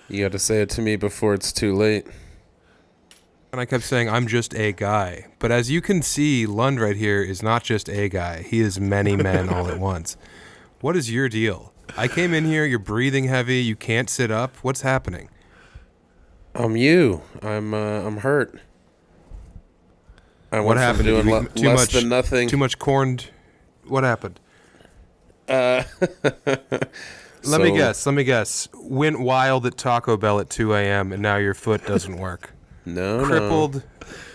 You got to say it to me before it's too late. And I kept saying, I'm just a guy. But as you can see, Lund right here is not just a guy. He is many men all at once. What is your deal? I came in here, you're breathing heavy, you can't sit up. What's happening? I'm hurt. What happened? Doing less than nothing. Too much corn. What happened? Let me guess. Went wild at Taco Bell at 2 a.m. and now your foot doesn't work. Crippled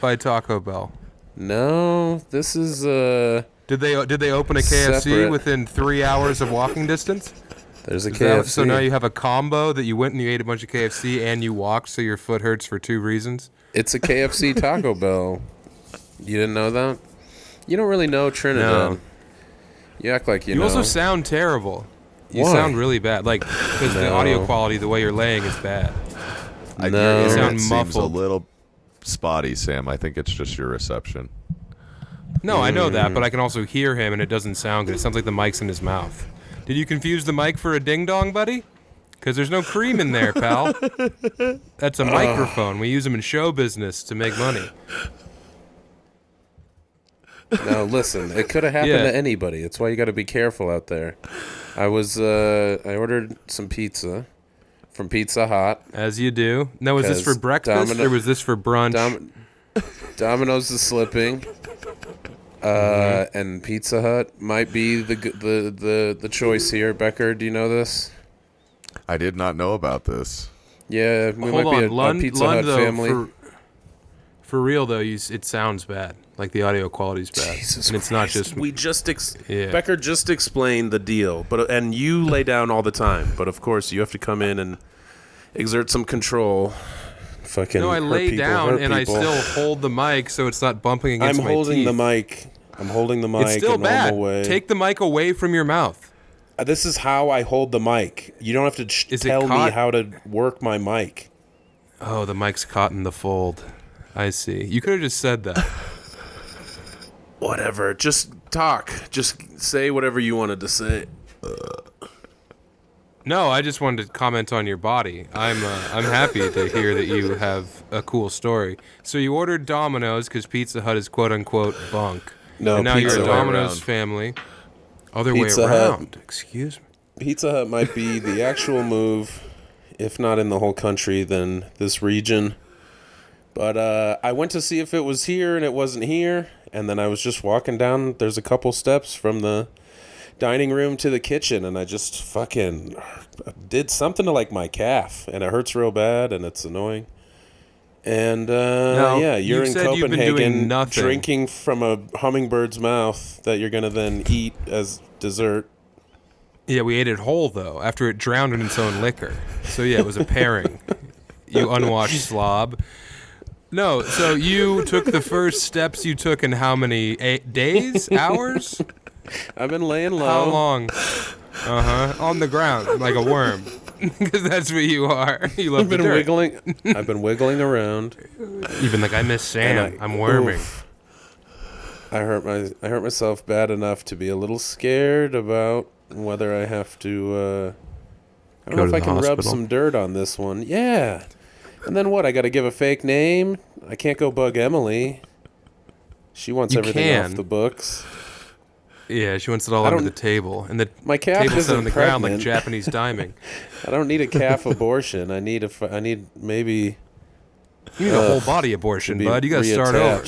by Taco Bell. No, this is Did they open a KFC separate. within 3 hours of walking distance? There's a KFC. So now you have a combo that you went and you ate a bunch of KFC and you walked, so your foot hurts for 2 reasons. It's a KFC Taco Bell. You didn't know that? You don't really know Trinidad. No. You act like you know. You also sound terrible. You Why? sound really bad, because the audio quality, the way you're laying, is bad. No. You sound It seems muffled. a little spotty, Sam. I think it's just your reception. No, I know that, but I can also hear him, and it doesn't sound good. It sounds like the mic's in his mouth. Did you confuse the mic for a ding-dong, buddy? Because there's no cream in there, pal. That's a microphone. We use them in show business to make money. Now listen, it could have happened to anybody. That's why you got to be careful out there. I ordered some pizza from Pizza Hut. As you do. Now, was this for breakfast or was this for brunch? Domino's is slipping. And Pizza Hut might be the choice here. Becker, do you know this? I did not know about this. Yeah, we Hold might be on, a Pizza Lund, Hut though, family. For real though, it sounds bad. Like the audio quality's bad, Jesus and it's Christ. not just Becker just explained the deal, and you lay down all the time. But of course, you have to come in and exert some control. Fucking. No, I lay people, down and people. I still hold the mic so it's not bumping against my teeth. I'm holding the mic. It's still a bad. normal way. Take the mic away from your mouth. This is how I hold the mic. You don't have to tell me how to work my mic. Oh, the mic's caught in the fold. I see. You could have just said that. Whatever. Just talk. Just say whatever you wanted to say. No, I just wanted to comment on your body. I'm happy to hear that you have a cool story. So you ordered Domino's because Pizza Hut is quote unquote bunk. No, and now Pizza you're a Hut. Domino's family. Other Pizza way Hut. around. Excuse me. Pizza Hut might be the actual move, if not in the whole country, then this region. But I went to see if it was here, and it wasn't here. And then I was just walking down. There's a couple steps from the dining room to the kitchen, and I just fucking did something to like my calf, and it hurts real bad, and it's annoying. And yeah, you're in Copenhagen drinking from a hummingbird's mouth that you're gonna then eat as dessert. Yeah, we ate it whole though after it drowned in its own liquor. So yeah, it was a pairing. You unwashed slob. No, so you took the first steps you took in how many days, hours? I've been laying low. How long? On the ground like a worm, because that's what you are. You love the dirt. I've been wiggling around. Even like I miss Sam. I'm worming. Oof. I hurt myself bad enough to be a little scared about whether I have to. I don't know if I can rub some dirt on this one. Yeah. And then what? I got to give a fake name? I can't go bug Emily. She wants everything off the books. Yeah, she wants it all under the table. And my calf table's isn't on the ground like Japanese diming. I don't need a calf abortion. I need maybe... You need a whole body abortion, bud. You got to start over.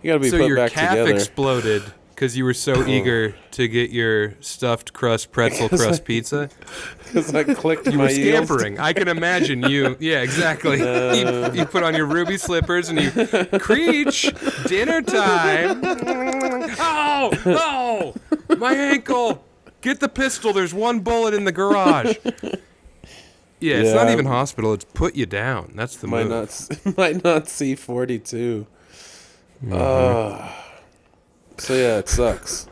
You got to be put back together. So your calf exploded because you were so eager to get your stuffed crust pretzel crust pizza. Because I clicked you my were scampering. I can imagine you. Yeah, exactly. You put on your ruby slippers and you creech, dinner time. Oh, my ankle. Get the pistol. There's one bullet in the garage. Yeah, it's not even hospital. It's put you down. That's the move. Might not see 42. So yeah, it sucks.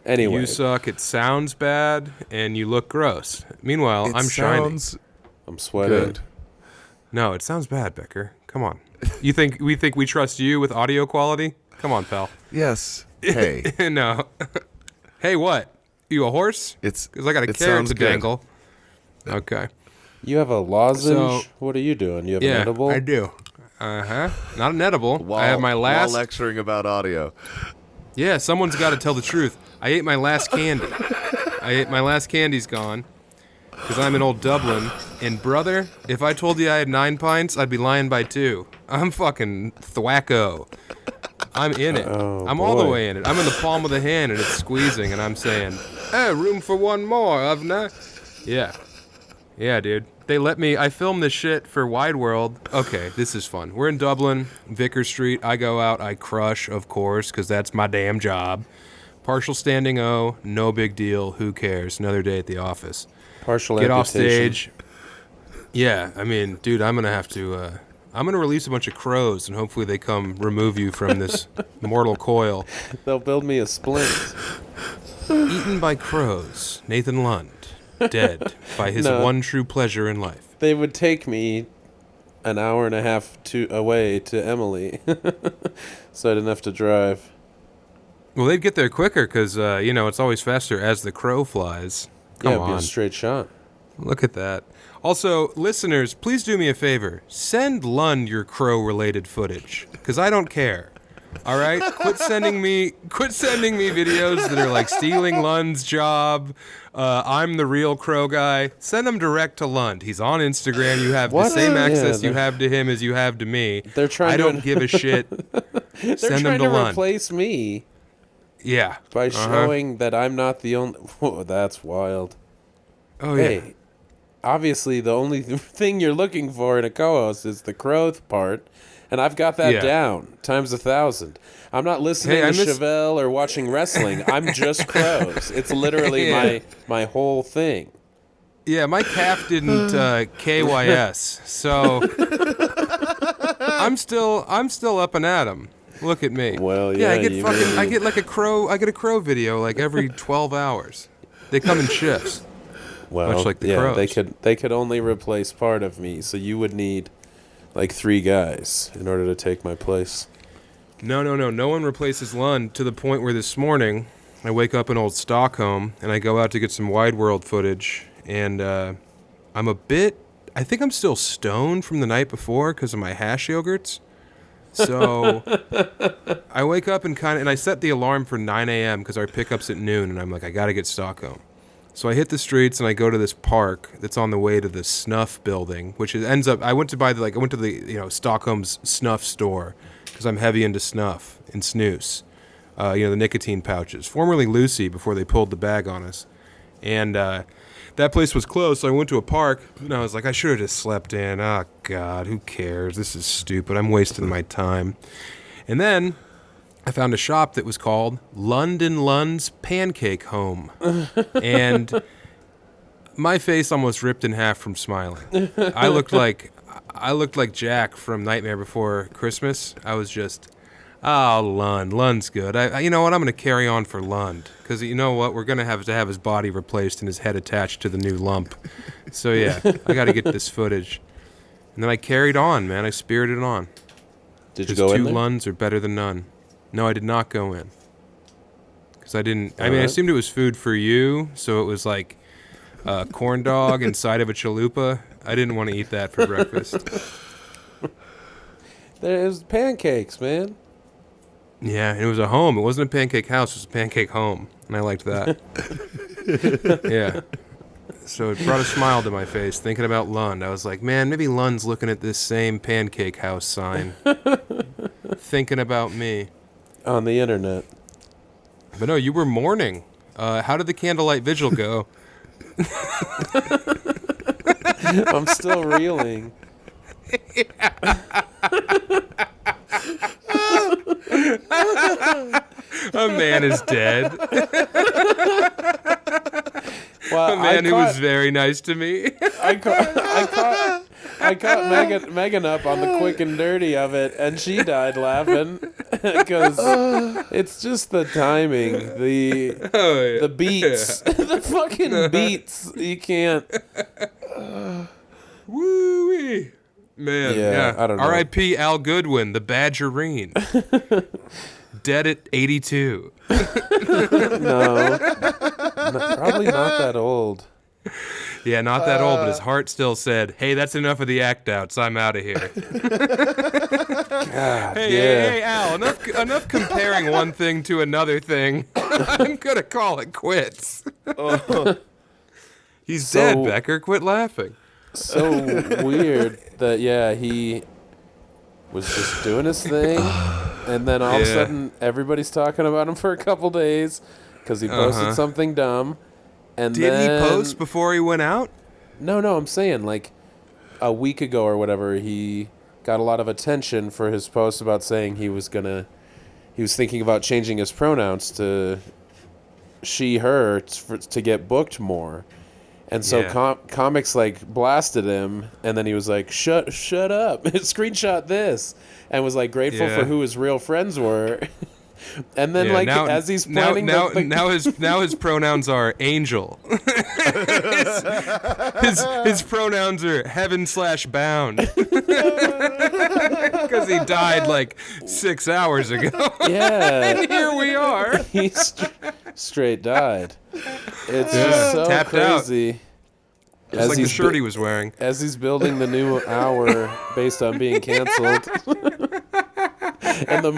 Anyway. You suck, it sounds bad, and you look gross. Meanwhile, I'm shining. I'm sweating. Good. No, it sounds bad, Becker. Come on. We think we trust you with audio quality? Come on, pal. Yes. Hey. No. Hey, what? You a horse? Because I got a carrot to dangle. Okay. You have a lozenge? So- What are you doing? You have an Yeah, edible? I do. Not an edible. I have my While last. lecturing about audio. Yeah, someone's got to tell the truth. I ate my last candy. My last candy's gone because I'm in old Dublin. And brother, if I told you I had 9 pints, I'd be lying by 2. I'm fucking thwacko. I'm in it. Oh, I'm all the boy. way in it. I'm in the palm of the hand and it's squeezing and I'm saying, "Hey, room for one more, havna?" Yeah. Yeah, dude. They let me. I filmed this shit for Wide World. Okay, this is fun. We're in Dublin, Vicker Street. I go out, I crush, of course, because that's my damn job. Partial standing O, no big deal. Who cares? Another day at the office. Partial Get off amputation. stage. Yeah, I mean, dude, I'm gonna have to. I'm gonna release a bunch of crows, and hopefully they come remove you from this mortal coil. They'll build me a splint. Eaten by crows. Nathan Lund, dead by his No. one true pleasure in life. They would take me an hour and a half away to Emily, so I didn't have to drive. Well, they'd get there quicker because, it's always faster as the crow flies. Come Yeah, it'd be on. a straight shot. Look at that. Also, listeners, please do me a favor. Send Lund your crow-related footage because I don't care. All right? Quit sending me videos that are like stealing Lund's job. I'm the real crow guy. Send them direct to Lund. He's on Instagram. You have What? the same Yeah, access you they're- have to him as you have to me. They're trying I to- don't give a shit. They're Send them trying to to Lund. replace me Yeah. by showing that I'm not the only. Whoa, that's wild. Oh, yeah. Hey, obviously the only thing you're looking for in a co-host is the crow part, and I've got that Yeah. down times 1,000. I'm not listening Hey, I to miss- Chevelle or watching wrestling. I'm just crows. It's literally Yeah. my whole thing. Yeah, my calf didn't KYS, so I'm still up and at 'em. Look at me. Well, I yeah, get you fucking, I really- get like a crow. I get a crow video like every 12 hours. They come in shifts. Well, Much like the yeah, crows. they could only replace part of me, so you would need like 3 guys in order to take my place. No. No one replaces Lund to the point where this morning I wake up in old Stockholm and I go out to get some Wide World footage, and I'm a bit. I think I'm still stoned from the night before because of my hash yogurts. So I wake up and I set the alarm for 9 a.m. because our pickup's at noon, and I'm like, I gotta get Stockholm. So I hit the streets and I go to this park that's on the way to the snuff building, which ends up. I went to the Stockholm's snuff store because I'm heavy into snuff and snus, the nicotine pouches, formerly Lucy before they pulled the bag on us, and that place was closed. So I went to a park and I was like, I should have just slept in. Oh God, who cares? This is stupid. I'm wasting my time. And then I found a shop that was called Lund & Lund's Pancake Home. And my face almost ripped in half from smiling. I looked like Jack from Nightmare Before Christmas. I was just, Lund's good. You know what? I'm going to carry on for Lund. Because you know what? We're going to have his body replaced and his head attached to the new lump. So yeah, I got to get this footage. And then I carried on, man. I spirited on. Did you Because go in two there? Lunds are better than none. No, I did not go in. Because I didn't. I mean, I Alright. assumed it was food for you, so it was like a corn dog inside of a chalupa. I didn't want to eat that for breakfast. There's pancakes, man. Yeah, and it was a home. It wasn't a pancake house. It was a pancake home, and I liked that. Yeah. So it brought a smile to my face thinking about Lund. I was like, man, maybe Lund's looking at this same pancake house sign, thinking about me. On the internet. But no, you were mourning. How did the Candlelight vigil go? I'm still reeling. A man is dead. Well, A man who was very nice to me. I caught Megan up on the quick and dirty of it, and she died laughing because it's just the timing, the beats, the fucking beats. You can't. Woo-wee. Man, Yeah, I don't know. R.I.P. Al Goodwin, the Badgerine. Dead at 82. No, probably not that old. Yeah, not that old, but his heart still said, "Hey, that's enough of the act outs. I'm out of here." Hey, Al, enough comparing one thing to another thing. I'm gonna call it quits. He's dead, Becker. Quit laughing. So weird that he was just doing his thing, and then all of a sudden everybody's talking about him for a couple days because he posted something dumb. And Did he post before he went out? No, I'm saying like a week ago or whatever, he got a lot of attention for his post about saying he was thinking about changing his pronouns to she, her to get booked more. And so comics like blasted him, and then he was like, shut up, screenshot this, and was like grateful for who his real friends were. And then as he's planning now his pronouns are angel. his pronouns are heaven/bound. Because he died like 6 hours ago. Yeah. And here we are. He straight died. It's just so tapped crazy. Just like the shirt he was wearing. As he's building the new hour based on being canceled. And the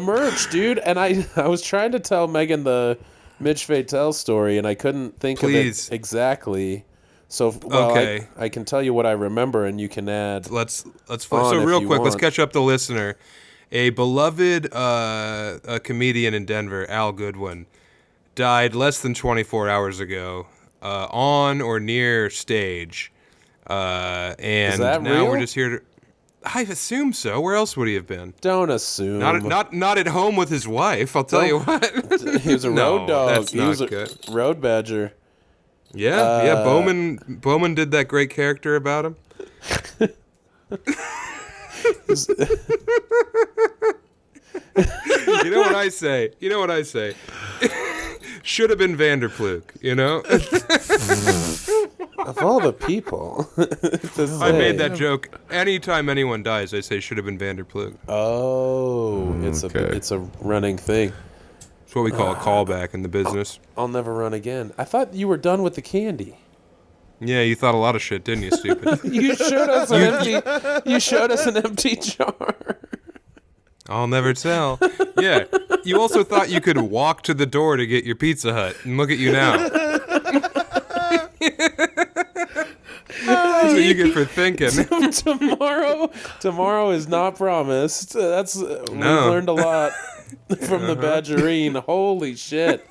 merch, dude. And I was trying to tell Megan the Mitch Fatel story, and I couldn't think of it exactly. So okay. I can tell you what I remember, and you can add. Let's so real quick, let's catch up the listener. A beloved a comedian in Denver, Al Goodwin, died less than 24 hours ago, on or near stage, and Is that now real? we're just here to. I assume so. Where else would he have been? Don't assume. Not at home with his wife. I'll tell you what. He was a road dog. That's He was not a good. road badger. Yeah. Bowman did that great character about him. You know what I say? Should have been Vanderploeg, you know? Of all the people. I made that joke. Anytime anyone dies, I say should have been Vanderploeg. Oh, it's a running thing. It's what we call a callback in the business. I'll never run again. I thought you were done with the candy. Yeah, you thought a lot of shit, didn't you, stupid? You showed us an empty. You showed us an empty jar. I'll never tell. Yeah, you also thought you could walk to the door to get your Pizza Hut, and look at you now. That's what you get for thinking. Tomorrow is not promised. We've learned a lot from the Badgerine. Holy shit.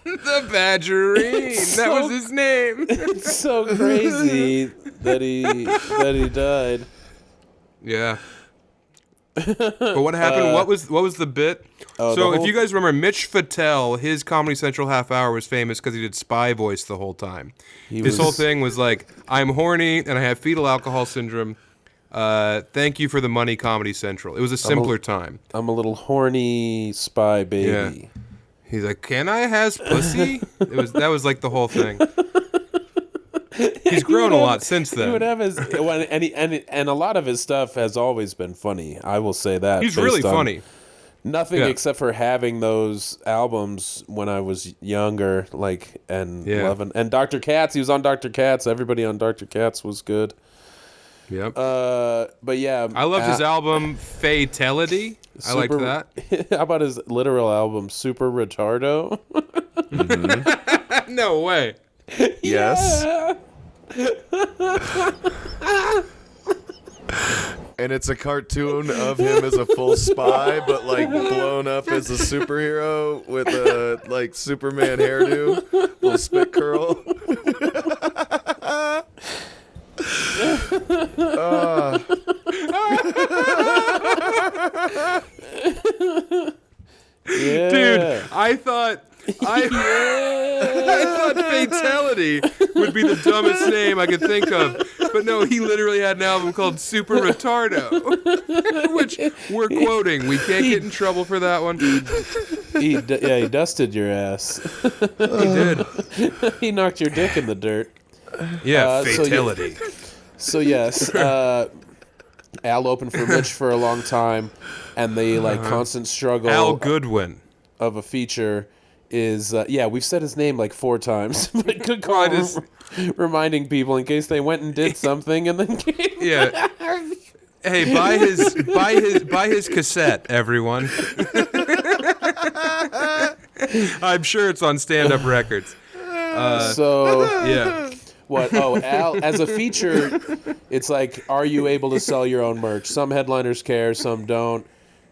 The Badgerine. That was his name. It's so crazy that he died. Yeah. But what happened? What was the bit? If you guys remember, Mitch Fatel, his Comedy Central half hour was famous because he did spy voice the whole time. His whole thing was like, I'm horny and I have fetal alcohol syndrome. Thank you for the money, Comedy Central. It was a simpler time. I'm a little horny spy baby. Yeah. He's like, can I has pussy? That was like the whole thing. He's grown a lot since then. He would have his and a lot of his stuff has always been funny. I will say that. He's really funny. Nothing except for having those albums when I was younger, loving. And Dr. Katz, he was on Dr. Katz. Everybody on Dr. Katz was good. Yep. But yeah, I loved his album Fatality. I liked that. How about his literal album Super Retardo? Mm-hmm. No way. Yes. Yeah. And it's a cartoon of him as a full spy, but like blown up as a superhero with a Superman hairdo, little spit curl. Yeah. Dude, I thought Fatality would be the dumbest name I could think of. But no, he literally had an album called Super Retardo. Which we're quoting. We can't get in trouble for that one. He dusted your ass. He did. He knocked your dick in the dirt. Yeah, Fatality. So yes, Al opened for Mitch for a long time, and the constant struggle Al Goodwin of a feature is we've said his name like 4 times, but I could call him reminding people in case they went and did something and then came. Yeah. Hey, buy his cassette, everyone. I'm sure it's on Stand Up Records. Yeah. What? Oh, Al, as a feature, it's like, are you able to sell your own merch? Some headliners care, some don't.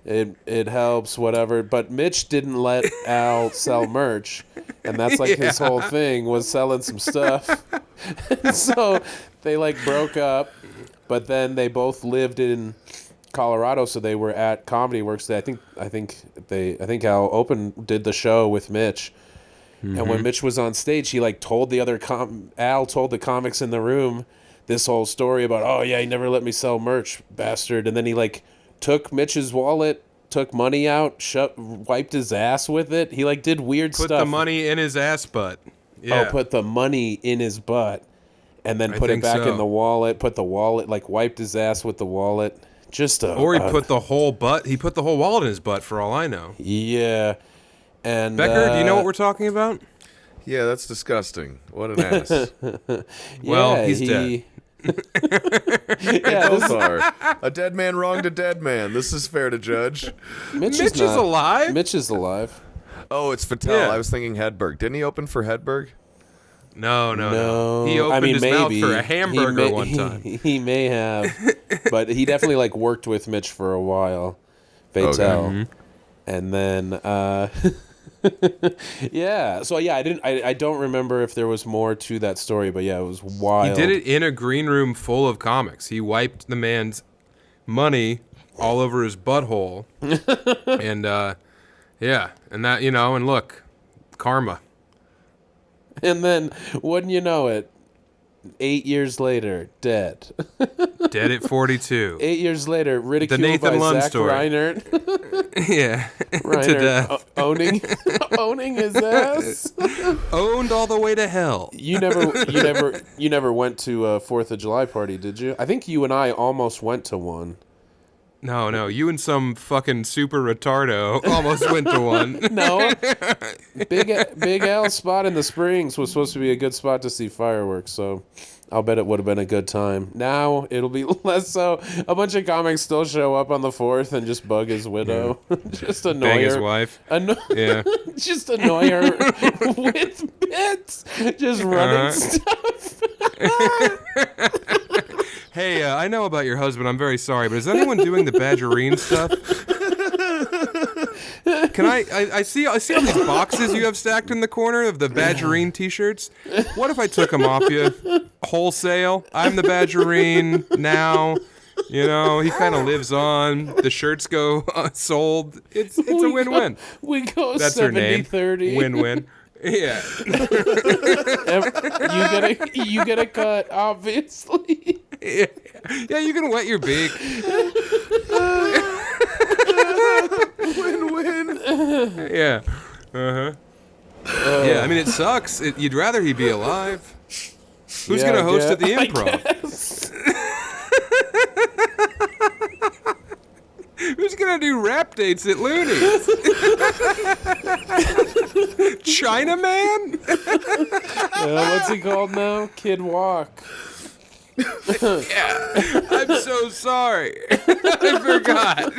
It helps, whatever. But Mitch didn't let Al sell merch, and that's like his whole thing was selling some stuff. So they like broke up, but then they both lived in Colorado, so they were at Comedy Works. I think Al did the show with Mitch. And when Mitch was on stage, he like told the other Al told the comics in the room this whole story about, oh yeah, he never let me sell merch, bastard. And then he like took Mitch's wallet, took money out, wiped his ass with it. He like did weird stuff. Put the money in his ass butt. Yeah. Oh, put the money in his butt, and then put it back in the wallet. Put the wallet, like wiped his ass with the wallet. Or he put the whole wallet in his butt for all I know. Yeah. And Becker, do you know what we're talking about? Yeah, that's disgusting. What an ass. Well, he's dead. Yeah, both are. A dead man wronged a dead man. This is fair to judge. Mitch is alive? Mitch is alive. Oh, it's Fattel. Yeah. I was thinking Hedberg. Didn't he open for Hedberg? No. He opened his mouth for a hamburger one time. He may have, but he definitely like worked with Mitch for a while. Fattel. Okay. And then yeah. So yeah, I don't remember if there was more to that story, but yeah, it was wild. He did it in a green room full of comics. He wiped the man's money all over his butthole. And yeah, and that, and look, karma. And then wouldn't you know it, 8 years later, dead. Dead at 42. 8 years later, ridiculed the Nathan by Lund Zach story. Reinert. Yeah, Reinert to death. owning his ass. Owned all the way to hell. You never went to a 4th of July party, did you? I think you and I almost went to one. No, you and some fucking super retardo almost went to one. No, Big Al's spot in the Springs was supposed to be a good spot to see fireworks, so I'll bet it would have been a good time. Now it'll be less so. A bunch of comics still show up on the 4th and just bug his widow, just annoy Bang her. his wife. Yeah, just annoy her with bits, just running stuff. Hey, I know about your husband. I'm very sorry, but is anyone doing the Badgerine stuff? Can I see all these boxes you have stacked in the corner of the Badgerine T-shirts? What if I took them off you wholesale? I'm the Badgerine now. He kind of lives on. The shirts go sold. It's a win-win. We go That's her name. 70-30. Win-win. Yeah. You get a cut, obviously. Yeah, you can wet your beak. Win-win. Yeah. Uh-huh. Yeah, I mean, it sucks. You'd rather he be alive. Who's going to host at the Improv? Who's going to do rap dates at Looney's? Chinaman? What's he called now? Kid Walk. Yeah. I'm so sorry. I forgot.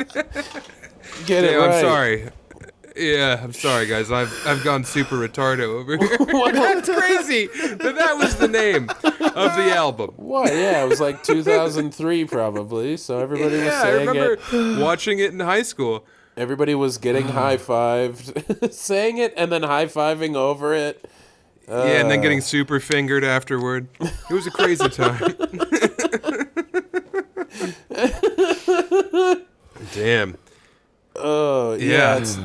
Get it right. I'm sorry. Yeah, I'm sorry, guys. I've gone super retardo over here. That's crazy. That was the name of the album. What? Yeah, it was like 2003 probably. So everybody was saying it. I remember watching it in high school. Everybody was getting high-fived, saying it, and then high-fiving over it. Yeah, and then getting super fingered afterward. It was a crazy time. Damn. Oh, yeah. It's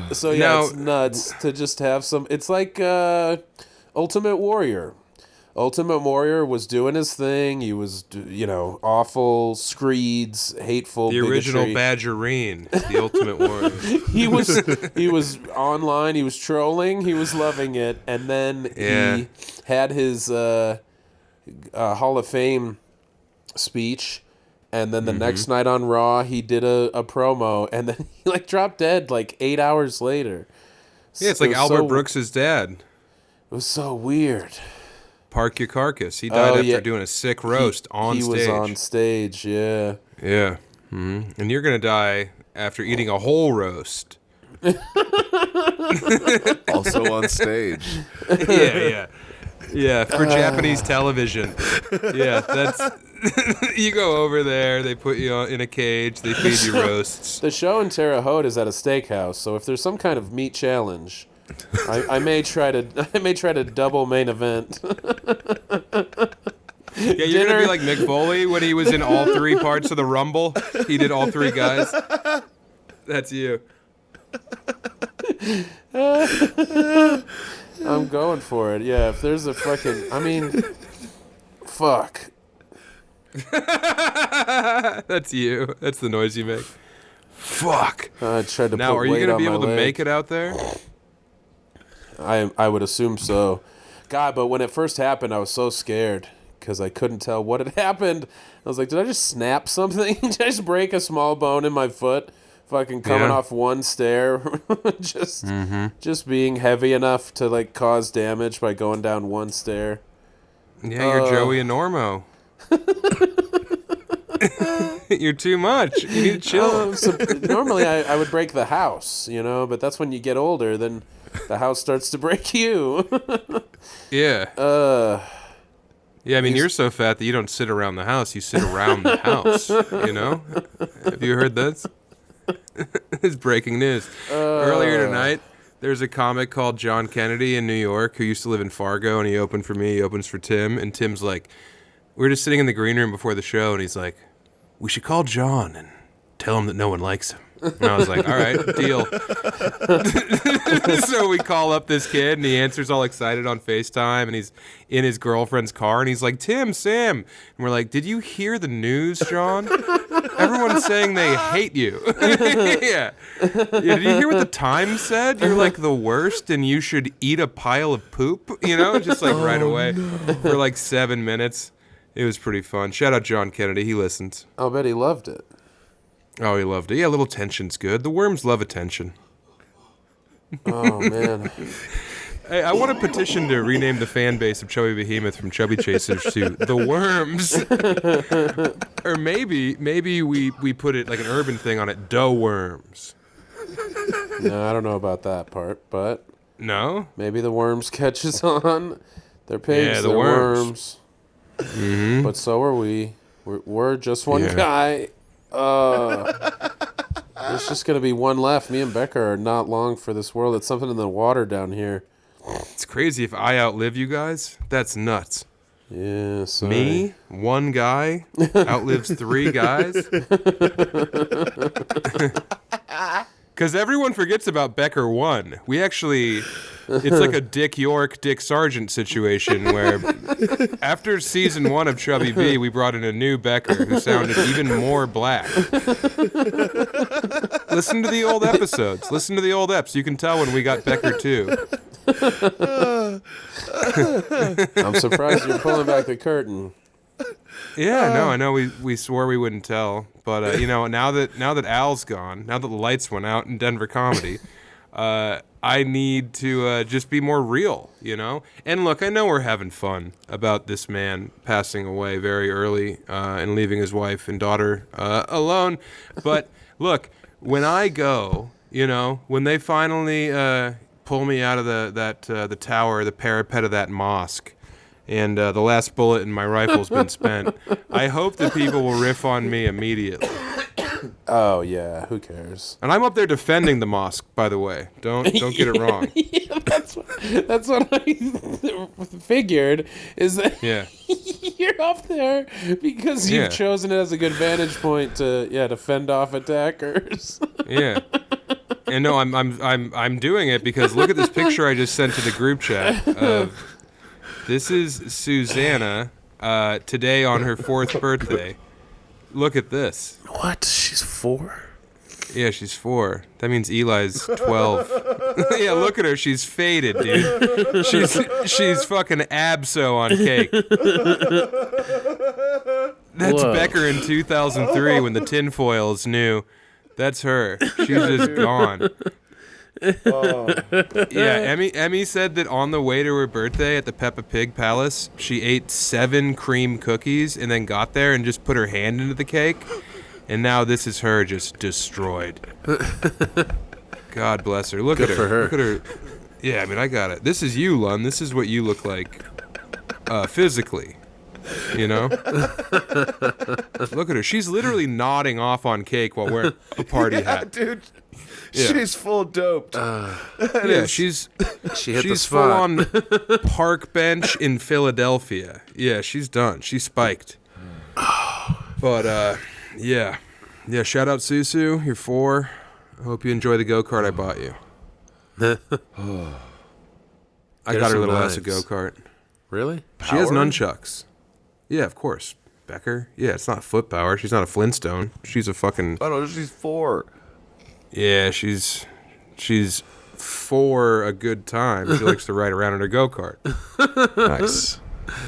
nuts to just have some... It's like Ultimate Warrior. Ultimate Warrior was doing his thing. He was, awful, screeds, hateful, the original Badgerine, the Ultimate Warrior. He was online. He was trolling. He was loving it. And then he had his Hall of Fame speech. And then the next night on Raw, he did a promo. And then he dropped dead 8 hours later. Yeah, it's like Albert Brooks' dad. It was so weird. Park Your Carcass. He died after doing a sick roast on stage. He was on stage, yeah. Yeah. Mm-hmm. And you're going to die after eating a whole roast. Also on stage. Yeah. Yeah, for Japanese television. Yeah, that's... You go over there, they put you in a cage, they feed you roasts. The show in Terre Haute is at a steakhouse, so if there's some kind of meat challenge, I may try to double main event. Yeah, you're gonna be like Mick Foley when he was in all 3 parts of the Rumble. He did all 3 guys. That's you. I'm going for it. Yeah, if there's a fucking, I mean, fuck. That's you. That's the noise you make. Fuck. I tried to now, put are you weight gonna on be my able to leg. make it out there? I would assume so. God, but when it first happened, I was so scared because I couldn't tell what had happened. I was like, did I just snap something? Did I just break a small bone in my foot? Fucking coming off one stair. just being heavy enough to like cause damage by going down one stair. Yeah, you're Joey and Normo. You're too much. You need to chill. Normally I would break the house, but that's when you get older, then the house starts to break you. Yeah. Yeah, I mean, you're so fat that you don't sit around the house. You sit around the house, Have you heard this? It's breaking news. Earlier tonight, there's a comic called John Kennedy in New York who used to live in Fargo, and he opened for me. He opens for Tim, and Tim's like, we were just sitting in the green room before the show, and he's like, we should call John and tell him that no one likes him. And I was like, all right, deal. So we call up this kid, and he answers all excited on FaceTime, and he's in his girlfriend's car, and he's like, Tim, Sam. And we're like, did you hear the news, John? Everyone's saying they hate you. Yeah. Did you hear what the Times said? You're like the worst, and you should eat a pile of poop, just like right away for like 7 minutes. It was pretty fun. Shout out John Kennedy. He listens. I'll bet he loved it. Oh, he loved it. Yeah, a little tension's good. The worms love attention. Oh, man. Hey, I want a petition to rename the fan base of Chubby Behemoth from Chubby Chasers to The Worms. Or maybe we put it like an urban thing on it, Dough Worms. No, I don't know about that part, but... No? Maybe the worms catches on. They're pigs, Yeah, the they're worms. Mm-hmm. But so are we. We're just one guy. There's just going to be one left. Me and Becker are not long for this world. It's something in the water down here. It's crazy if I outlive you guys. That's nuts. Yeah, sorry. Me, one guy, outlives 3 guys. Because everyone forgets about Becker 1. We actually... It's like a Dick York, Dick Sargent situation where after season 1 of Chubby B, we brought in a new Becker who sounded even more black. Listen to the old episodes. Listen to the old eps. You can tell when we got Becker 2. I'm surprised you're pulling back the curtain. Yeah, no, I know we swore we wouldn't tell. But, now that Al's gone, now that the lights went out in Denver comedy... I need to just be more real, And look, I know we're having fun about this man passing away very early and leaving his wife and daughter alone. But look, when I go, when they finally pull me out of the tower, the parapet of that mosque, and the last bullet in my rifle's been spent, I hope that people will riff on me immediately. Oh, yeah, who cares? And I'm up there defending the mosque, by the way. Don't get it wrong. Yeah, that's what I figured, is that you're up there because you've chosen it as a good vantage point to fend off attackers. Yeah. And no, I'm doing it because look at this picture I just sent to the group chat. This is Susanna today on her 4th birthday. Look at this. What? She's 4? Yeah, she's 4. That means Eli's 12. Yeah, look at her. She's faded, dude. She's fucking Abso on cake. That's Becker in 2003 when the tinfoil is new. That's her. She's just gone. Yeah, Emmy said that on the way to her birthday at the Peppa Pig Palace, she ate 7 cream cookies and then got there and just put her hand into the cake, and now this is her just destroyed. God bless her. Look Good at her. for her. Look at her. Yeah, I mean, I got it. This is you, Lund. This is what you look like physically. You know? Look at her. She's literally nodding off on cake while wearing a party hat. Dude. Yeah. She's full doped. Yeah, she's She hit the full spot. on park bench in Philadelphia. Yeah, she's done. She's spiked. But yeah. Shout out Susu. You're 4. I hope you enjoy the go-kart I bought you. I Get got her some little ass a knives. go-kart. Really? She has Power? nunchucks. Yeah, of course. Becker. Yeah, it's not foot power. She's not a Flintstone. She's a fucking. I don't know, she's 4. Yeah, she's 4 a good time. She likes to ride around in her go-kart. Nice.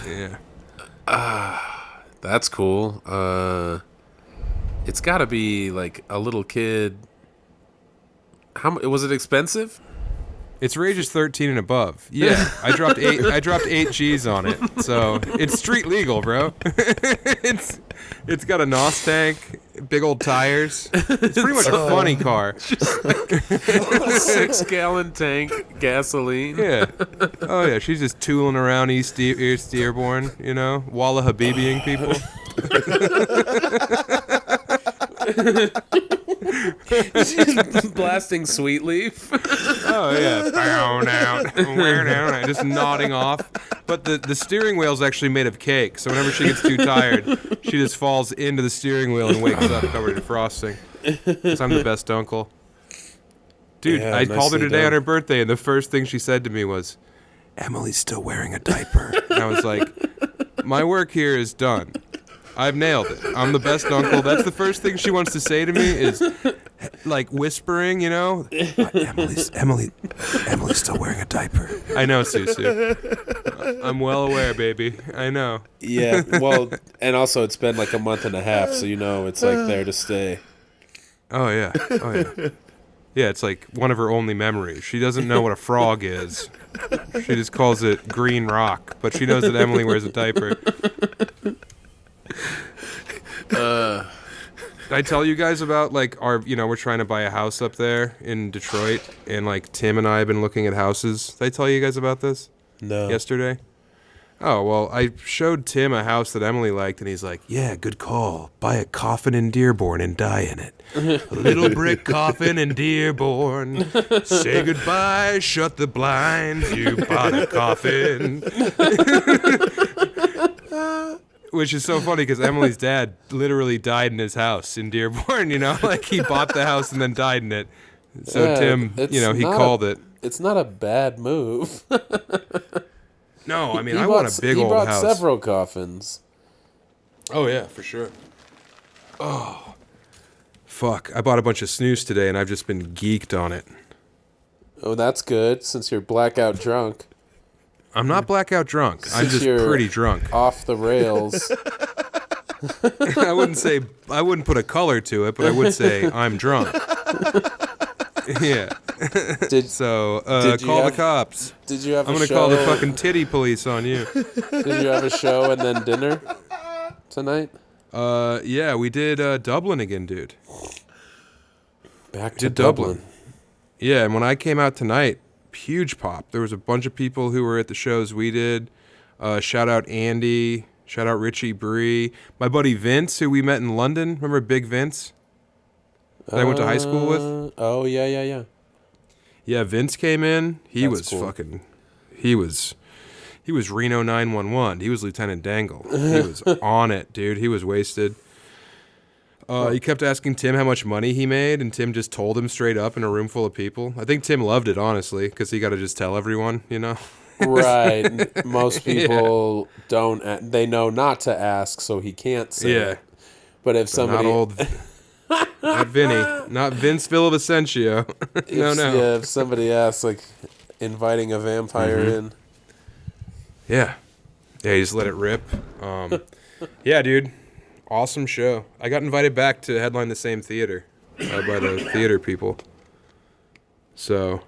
Yeah. That's cool. It's got to be like a little kid. Was it expensive? It's Rages 13 and above. Yeah, I dropped 8 G's on it. So it's street legal, bro. It's got a NOS tank, big old tires. It's pretty much a funny car. 6-gallon tank, gasoline. Yeah. Oh yeah, she's just tooling around East Dearborn, you know, Walla Habibiing people. She's blasting Sweet Leaf. Oh yeah, just nodding off. But the steering wheel's actually made of cake, so whenever she gets too tired, she just falls into the steering wheel and wakes up covered in frosting. 'Cause I'm the best uncle. Dude, Yeah, I called her nicely today done. on her birthday, and the first thing she said to me was, "Emily's still wearing a diaper." And I was like, "My work here is done. I've nailed it. I'm the best uncle." That's the first thing she wants to say to me is, like, whispering, you know? Emily's still wearing a diaper. I know, Susu. I'm well aware, baby. I know. Yeah, well, and also it's been like a month and a half, so you know it's like there to stay. Oh, yeah. Oh, yeah. Yeah, it's like one of her only memories. She doesn't know what a frog is. She just calls it green rock, but she knows that Emily wears a diaper. Did I tell you guys about, like, we're trying to buy a house up there in Detroit, and, like, Tim and I have been looking at houses. Did I tell you guys about this No. yesterday? Oh, well, I showed Tim a house that Emily liked, and he's like, "Yeah, good call. Buy a coffin in Dearborn and die in it. A little brick coffin in Dearborn. Say goodbye, shut the blinds, you bought a coffin." Which is so funny because Emily's dad literally died in his house in Dearborn, you know? Like, he bought the house and then died in it. So Yeah, Tim, it's he not called it. It's not a bad move. No, I mean, He I bought want a big he old bought house. several coffins. Oh, yeah, for sure. Oh. Fuck. I bought a bunch of snooze today, and I've just been geeked on it. Oh, that's good, since you're blackout drunk. I'm not blackout drunk. I'm Since just you're pretty drunk. Off the rails. I wouldn't put a color to it, but I would say I'm drunk. Yeah. Did So, Did you call the have- cops. Did you have I'm a gonna show? call the fucking titty police on you. Did you have a show and then dinner tonight? Yeah, we did Dublin again, dude. Back to Did Dublin. Yeah, and when I came out tonight, huge pop. There was a bunch of people who were at the shows we did. Shout out Andy. Shout out Richie Bree. My buddy Vince, who we met in London. Remember Big Vince? That I went to high school with? Oh, yeah. Yeah, Vince came in. He That's was cool. fucking... He was Reno 911. He was Lieutenant Dangle. He was on it, dude. He was wasted. He kept asking Tim how much money he made, and Tim just told him straight up in a room full of people. I think Tim loved it, honestly, because he got to just tell everyone, you know? Right. Most people don't. They know not to ask, so he can't say Yeah. it. But if somebody... Not old... not Vinny. Not Vince Villavicencio. No. Yeah, if somebody asks, like, inviting a vampire in. Yeah. Yeah, you just let it rip. Yeah, dude. Awesome show. I got invited back to headline the same theater by the theater people. So,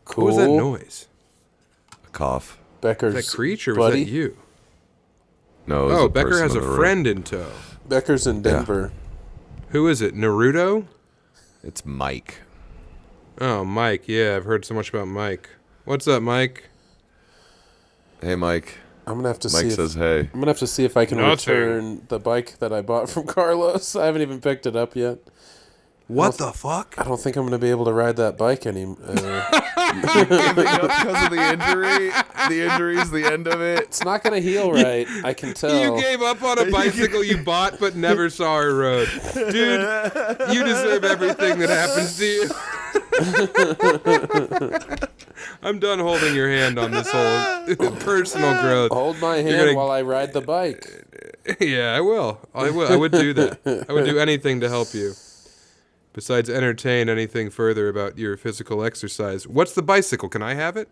Cool. what was that noise? A cough. Becker's Is that Creech or was buddy? that you? No, it was Oh, a Becker person has in a the room. friend in tow. Becker's in Denver. Who is it? Naruto? It's Mike. Oh, Mike. Yeah, I've heard so much about Mike. What's up, Mike? Hey, Mike. I'm gonna have to Mike see. says, hey. I'm gonna have to see if I can Nothing. return the bike that I bought from Carlos. I haven't even picked it up yet. What the fuck? I don't think I'm gonna be able to ride that bike anymore. Giving up because of the injury? The injury's the end of it? It's not gonna heal right. I can tell. You gave up on a bicycle you bought but never saw her rode. Dude, you deserve everything that happens to you. I'm done holding your hand on this whole personal growth. Hold my hand gonna- while I ride the bike. Yeah, I will. I would do that. I would do anything to help you. Besides entertain anything further about your physical exercise. What's the bicycle? Can I have it?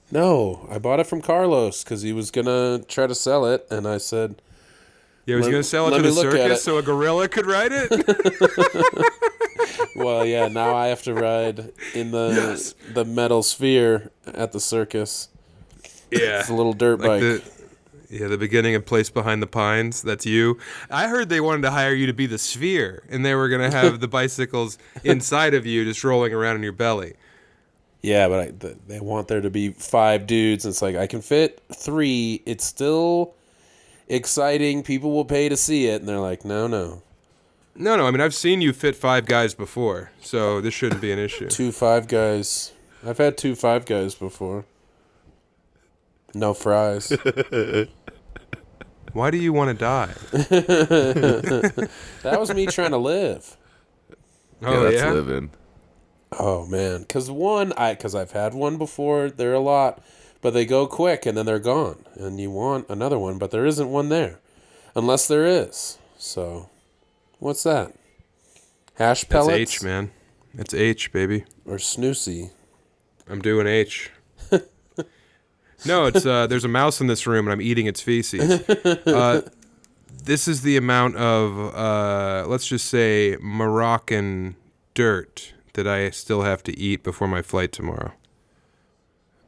No, I bought it from Carlos because he was gonna try to sell it, and I said, Yeah, was he going to sell it let to me the look at circus it. so a gorilla could ride it? "Well, yeah, now I have to ride in the metal sphere at the circus. Yeah. It's a little dirt bike." The beginning of Place Behind the Pines. That's you. I heard they wanted to hire you to be the sphere, and they were going to have the bicycles inside of you just rolling around in your belly. Yeah, but they want there to be 5 dudes. And it's like, I can fit 3. It's still exciting. People will pay to see it. And they're like, no. No, I mean, I've seen you fit 5 guys before, so this shouldn't be an issue. 2 5 guys. I've had 2 5 guys before. No fries. Why do you want to die? That was me trying to live. Oh, that's yeah? living. Oh, man. Because I've had one before. They're a lot. But they go quick, and then they're gone. And you want another one, but there isn't one there. Unless there is. So, what's that? Hash That's pellets? H, man. It's H, baby. Or snoozy? I'm doing H. No, it's there's a mouse in this room, and I'm eating its feces. This is the amount of, let's just say, Moroccan dirt that I still have to eat before my flight tomorrow.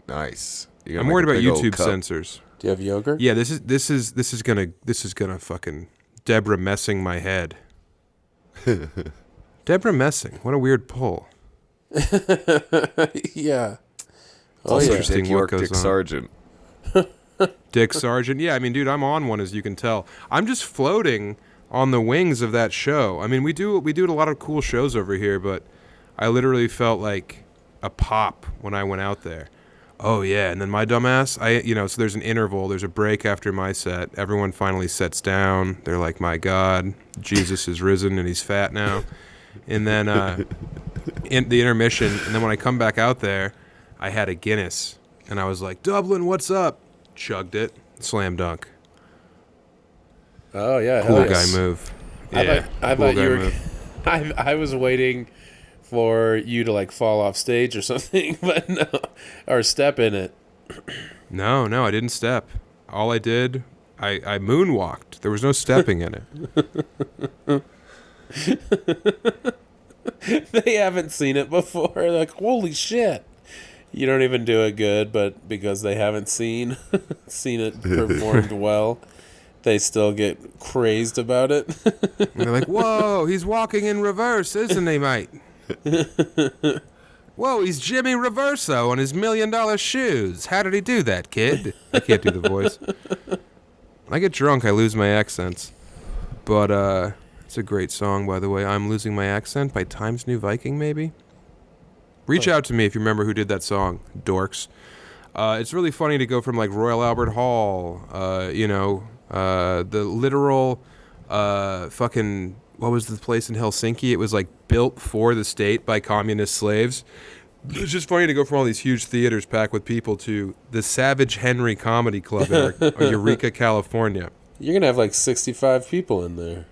Nice. I'm worried about YouTube censors. Do you have yogurt? Yeah, this is gonna fucking Deborah Messing my head. Deborah Messing, what a weird pull. Yeah. Oh, yeah. interesting Dick what York, goes Dick on. Sargent. Dick Sargent. Yeah, I mean, dude, I'm on one, as you can tell. I'm just floating on the wings of that show. I mean, we do a lot of cool shows over here, but I literally felt like a pop when I went out there. Oh yeah, and then my dumbass, so there's an interval, there's a break after my set. Everyone finally sets down. They're like, "My God, Jesus is risen and he's fat now." And then in the intermission, and then when I come back out there, I had a Guinness, and I was like, "Dublin, what's up?" Chugged it, slam dunk. Oh, yeah. Cool hell guy yes. move. I Yeah, thought cool you guy were. move. I was waiting for you to like fall off stage or something, but no, or step in it. No, I didn't step. All I did, I moonwalked. There was no stepping in it. They haven't seen it before. They're like, holy shit! You don't even do it good, but because they haven't seen it performed well, they still get crazed about it. And they're like, "Whoa, he's walking in reverse, isn't he, mate? Whoa, he's Jimmy Reverso on his $1 million shoes. How did he do that, kid?" I can't do the voice. When I get drunk, I lose my accents. But it's a great song, by the way. "I'm Losing My Accent" by Times New Viking, maybe? Reach out to me if you remember who did that song, dorks. It's really funny to go from like Royal Albert Hall, the literal fucking, what was the place in Helsinki? It was like built for the state by communist slaves. It's just funny to go from all these huge theaters packed with people to the Savage Henry Comedy Club in Eureka, California. You're gonna have like 65 people in there.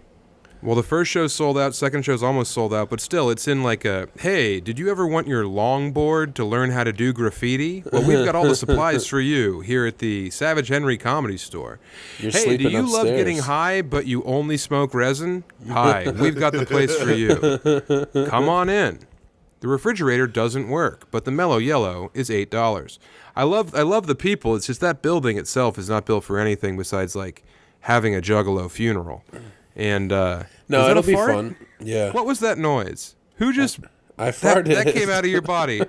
Well, the first show's sold out, second show's almost sold out, but still, it's in like a, "Hey, did you ever want your longboard to learn how to do graffiti? Well, we've got all the supplies for you here at the Savage Henry Comedy Store. You're Hey, do sleeping you love upstairs. getting high, but you only smoke resin? Hi, we've got the place for you. Come on in. The refrigerator doesn't work, but the mellow yellow is $8. I love the people. It's just that building itself is not built for anything besides like having a juggalo funeral. And No, it'll be fun. Yeah. What was that noise? Who just I farted. that came out of your body?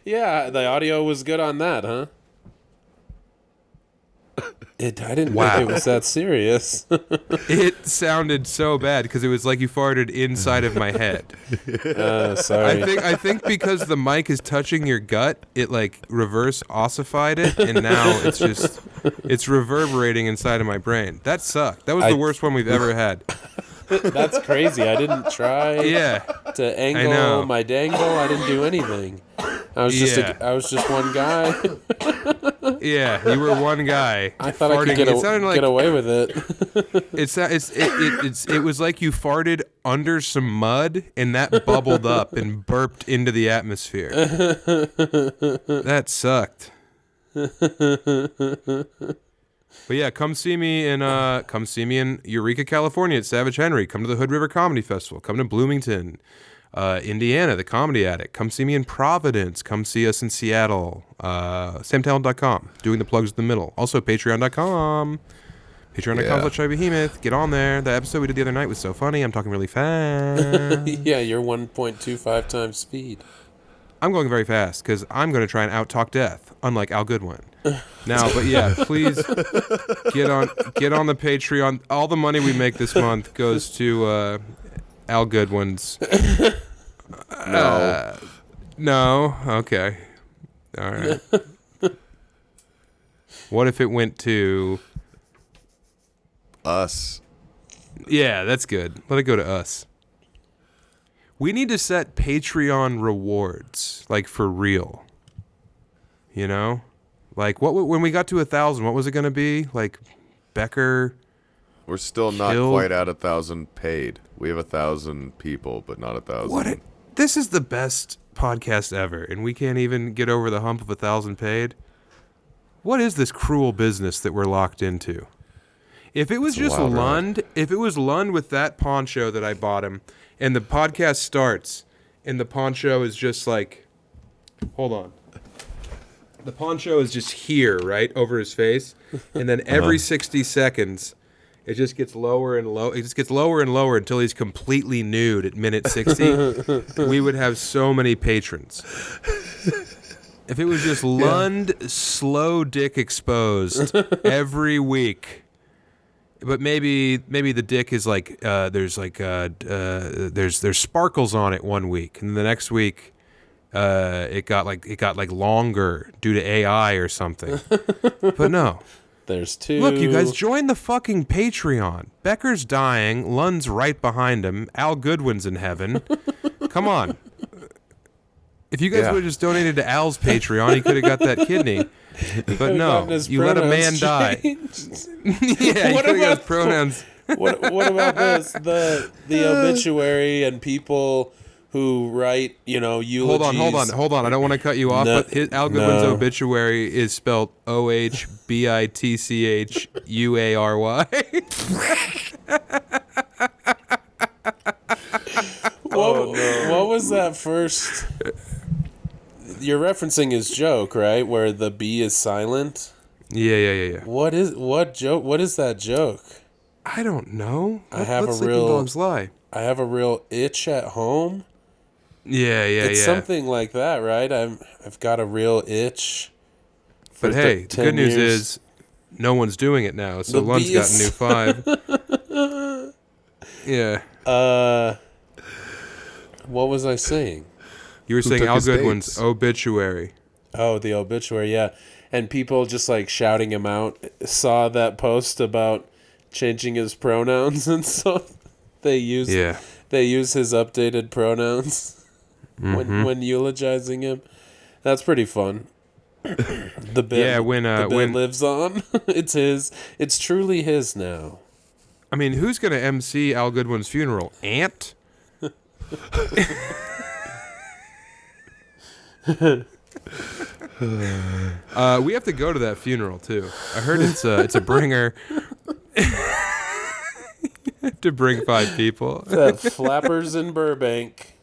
Yeah, the audio was good on that, huh? I didn't Wow. think it was that serious. It sounded so bad because it was like you farted inside of my head. Sorry. I think because the mic is touching your gut, it like reverse ossified it, and now it's reverberating inside of my brain. That sucked. That was the worst one we've ever had. That's crazy. I didn't try to angle my dangle. I didn't do anything. I was just one guy. Yeah, you were one guy. I thought I could get away with it. It was like you farted under some mud and that bubbled up and burped into the atmosphere. That sucked. But yeah, come see me in Eureka, California at Savage Henry. Come to the Hood River Comedy Festival. Come to Bloomington, Indiana, the Comedy Attic. Come see me in Providence. Come see us in Seattle. SamTallent.com. Doing the plugs in the middle. Also, Patreon.com. Patreon.com/Chubby Behemoth. Get on there. The episode we did the other night was so funny. I'm talking really fast. Yeah, you're 1.25 times speed. I'm going very fast because I'm going to try and out-talk death, unlike Al Goodwin. Now, but yeah, please get on the Patreon. All the money we make this month goes to Al Goodwin's. No. Okay. All right. What if it went to us? Yeah, that's good. Let it go to us. We need to set Patreon rewards, like for real. You know? Like, when we got to 1,000, what was it going to be? Like, Becker... We're still not quite at 1,000 paid. We have 1,000 people, but not 1,000. This is the best podcast ever, and we can't even get over the hump of 1,000 paid? What is this cruel business that we're locked into? If it was just Lund, if it was Lund with that poncho that I bought him, and the podcast starts, and the poncho is just like... Hold on. The poncho is just here, right, over his face, and then every 60 seconds, it just gets lower and lower. It just gets lower and lower until he's completely nude at minute 60. We would have so many patrons. If it was just Lund slow dick exposed every week, but maybe the dick is like there's sparkles on it one week, and the next week. It got longer due to AI or something. But no. There's two. Look, you guys, join the fucking Patreon. Becker's dying. Lund's right behind him. Al Goodwin's in heaven. Come on. If you guys would have just donated to Al's Patreon, he could have got that kidney. But no, you let a man die. Yeah, he could have got his pronouns. What about this? The obituary and people who write, eulogies. Hold on. I don't want to cut you off, but Al Goodwin's obituary is spelled OHBITCHUARY. What was that first? You're referencing his joke, right? Where the B is silent? Yeah. What is that joke? I don't know. Let sleeping dogs lie. I have a real itch at home. Yeah. It's something like that, right? I've got a real itch. But hey, the good news is no one's doing it now, so Lund's got a new 5. Yeah. What was I saying? You were saying Al Goodwin's obituary. Oh, the obituary, yeah. And people just like shouting him out saw that post about changing his pronouns, and so they use his updated pronouns. When eulogizing him, that's pretty fun. The bit, when lives on, it's his. It's truly his now. I mean, who's gonna MC Al Goodwin's funeral? Ant? We have to go to that funeral too. I heard it's a bringer. To bring 5 people. That Flappers in Burbank.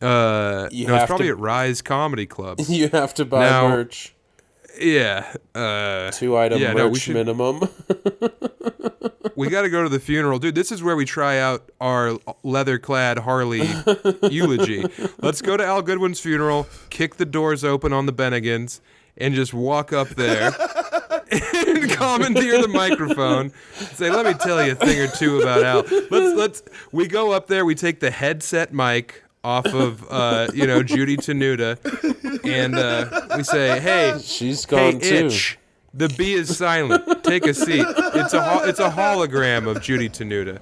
No, it's have probably to- at Rise Comedy Club. You have to buy Now- merch. Yeah. 2-item yeah, no, we merch should- minimum. We got to go to the funeral. Dude, this is where we try out our leather-clad Harley eulogy. Let's go to Al Goodwin's funeral, kick the doors open on the Bennigans, and just walk up there and commandeer the microphone. Say, let me tell you a thing or two about Al. We go up there, we take the headset mic off of, Judy Tenuta, and we say, hey, She's gone too. Itch. The B is silent. Take a seat. It's a hologram of Judy Tenuta.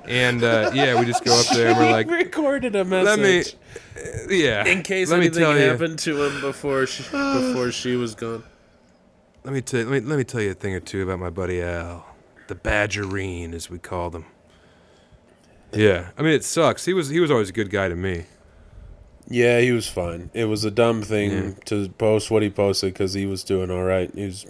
And, we just go up there and we're like, recorded a let me, message. in case let me anything tell happened to him before she was gone. Let me tell you a thing or two about my buddy Al. The Badgerine, as we called him. Yeah, I mean, it sucks. He was always a good guy to me. Yeah, he was fine. It was a dumb thing to post what he posted because he was doing all right. He was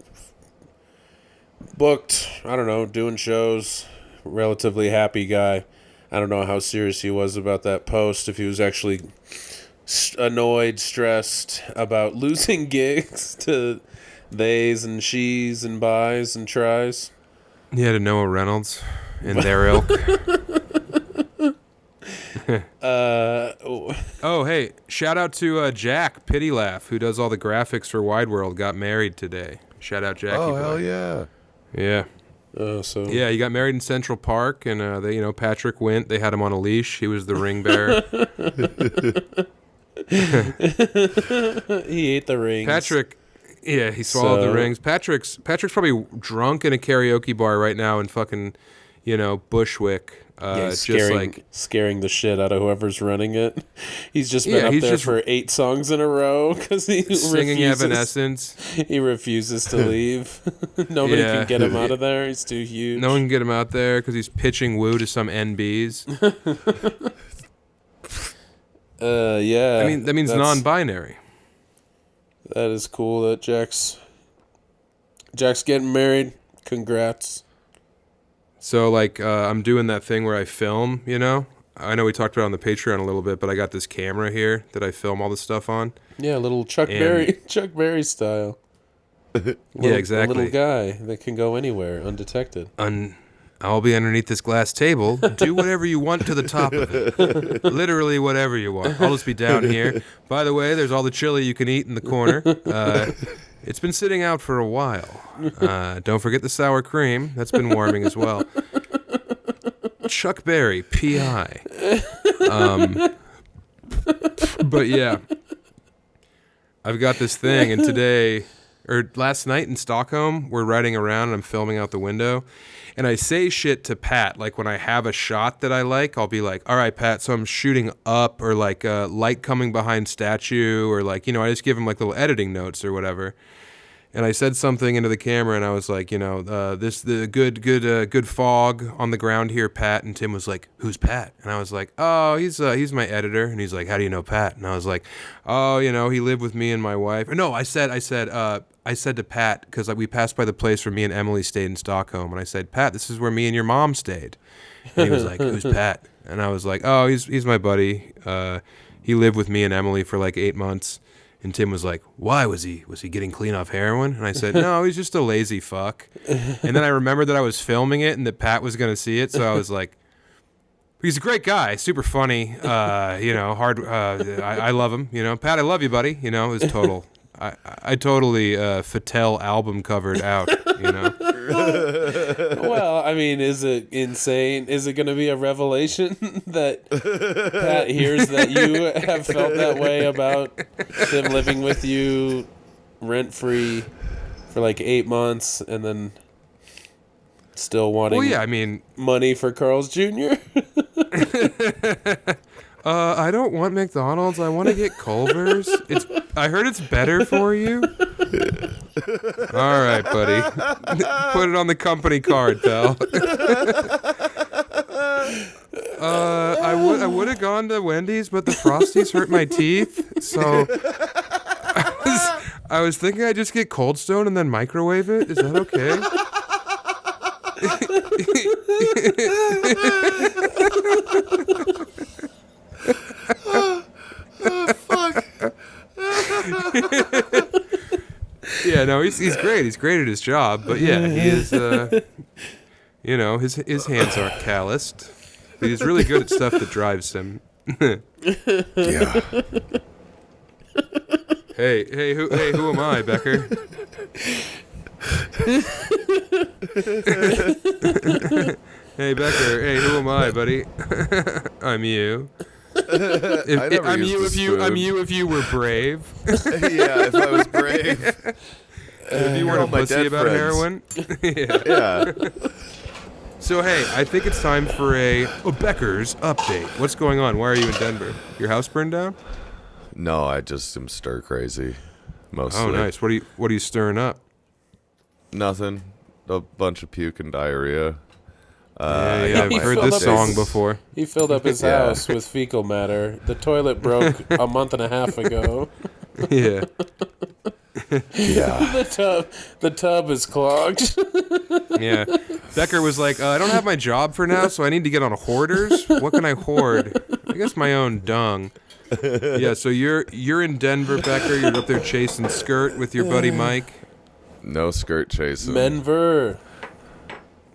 booked, I don't know, doing shows, relatively happy guy. I don't know how serious he was about that post, if he was actually annoyed, stressed about losing gigs to theys and she's and buys and tries. He had a Noah Reynolds and their ilk. Oh, hey, shout out to Jack Pity Laugh, who does all the graphics for Wide World, got married today. Shout out Jackie. Oh, boy. hell yeah. Yeah. Yeah, he got married in Central Park, and Patrick went. They had him on a leash. He was the ring bearer. he ate the rings. Patrick, he swallowed the rings. Patrick's probably drunk in a karaoke bar right now in fucking, Bushwick. Scaring the shit out of whoever's running it. He's just been up there for 8 songs in a row because he singing refuses. Evanescence. He refuses to leave. Nobody can get him out of there. He's too huge. No one can get him out there because he's pitching woo to some NBs. Yeah. I mean, that means non-binary. That is cool that Jack's getting married. Congrats. So, I'm doing that thing where I film, I know we talked about it on the Patreon a little bit, but I got this camera here that I film all this stuff on. Yeah, a little Chuck Berry style. Yeah, exactly. A little guy that can go anywhere undetected. I'll be underneath this glass table. Do whatever you want to the top of it. Literally whatever you want. I'll just be down here. By the way, there's all the chili you can eat in the corner. It's been sitting out for a while. Don't forget the sour cream. That's been warming as well. Chuck Berry, P.I. But yeah. I've got this thing, and last night in Stockholm, we're riding around and I'm filming out the window. And I say shit to Pat, like when I have a shot that I like, I'll be like, all right, Pat, so I'm shooting up, or like light coming behind statue, or I just give him like little editing notes or whatever. And I said something into the camera, and I was like, the good fog on the ground here, Pat. And Tim was like, who's Pat? And I was like, oh, he's my editor. And he's like, how do you know Pat? And I was like, oh, he lived with me and my wife. Or no, I said to Pat, because we passed by the place where me and Emily stayed in Stockholm, and I said, Pat, this is where me and your mom stayed. And he was like, who's Pat? And I was like, oh, he's my buddy. He lived with me and Emily for 8 months. And Tim was like, why? Was he getting clean off heroin? And I said, no, he's just a lazy fuck. And then I remembered that I was filming it and that Pat was going to see it. So I was like, he's a great guy, super funny, hard. I love him. Pat, I love you, buddy. It was total. I totally Fattel album covered out, Well, I mean, is it insane? Is it going to be a revelation that Pat hears that you have felt that way about him living with you rent-free for 8 months and then still wanting money for Carl's Jr.? I don't want McDonald's. I want to get Culver's. I heard it's better for you. All right, buddy. Put it on the company card, pal. I would have gone to Wendy's, but the Frosties hurt my teeth. So I was thinking I'd just get Cold Stone and then microwave it. Is that okay? he's great. He's great at his job. But yeah, he is. His hands aren't calloused. But he's really good at stuff that drives him. Yeah. Hey, who am I, Becker? Hey, Becker. Hey, who am I, buddy? I'm you. I'm you if you were brave. Yeah, if I was brave. If you weren't a pussy about heroin. Yeah. So, hey, I think it's time for a Becker's update. What's going on? Why are you in Denver? Your house burned down? No, I just am stir crazy, mostly. Oh, nice. What are you stirring up? Nothing. A bunch of puke and diarrhea. I've heard this song before. He filled up his house with fecal matter. The toilet broke a month and a half ago. Yeah. Yeah. The tub is clogged. Yeah. Becker was like, I don't have my job for now, so I need to get on hoarders. What can I hoard? I guess my own dung. Yeah, so you're in Denver, Becker. You're up there chasing skirt with your buddy Mike. No skirt chasing. Menver.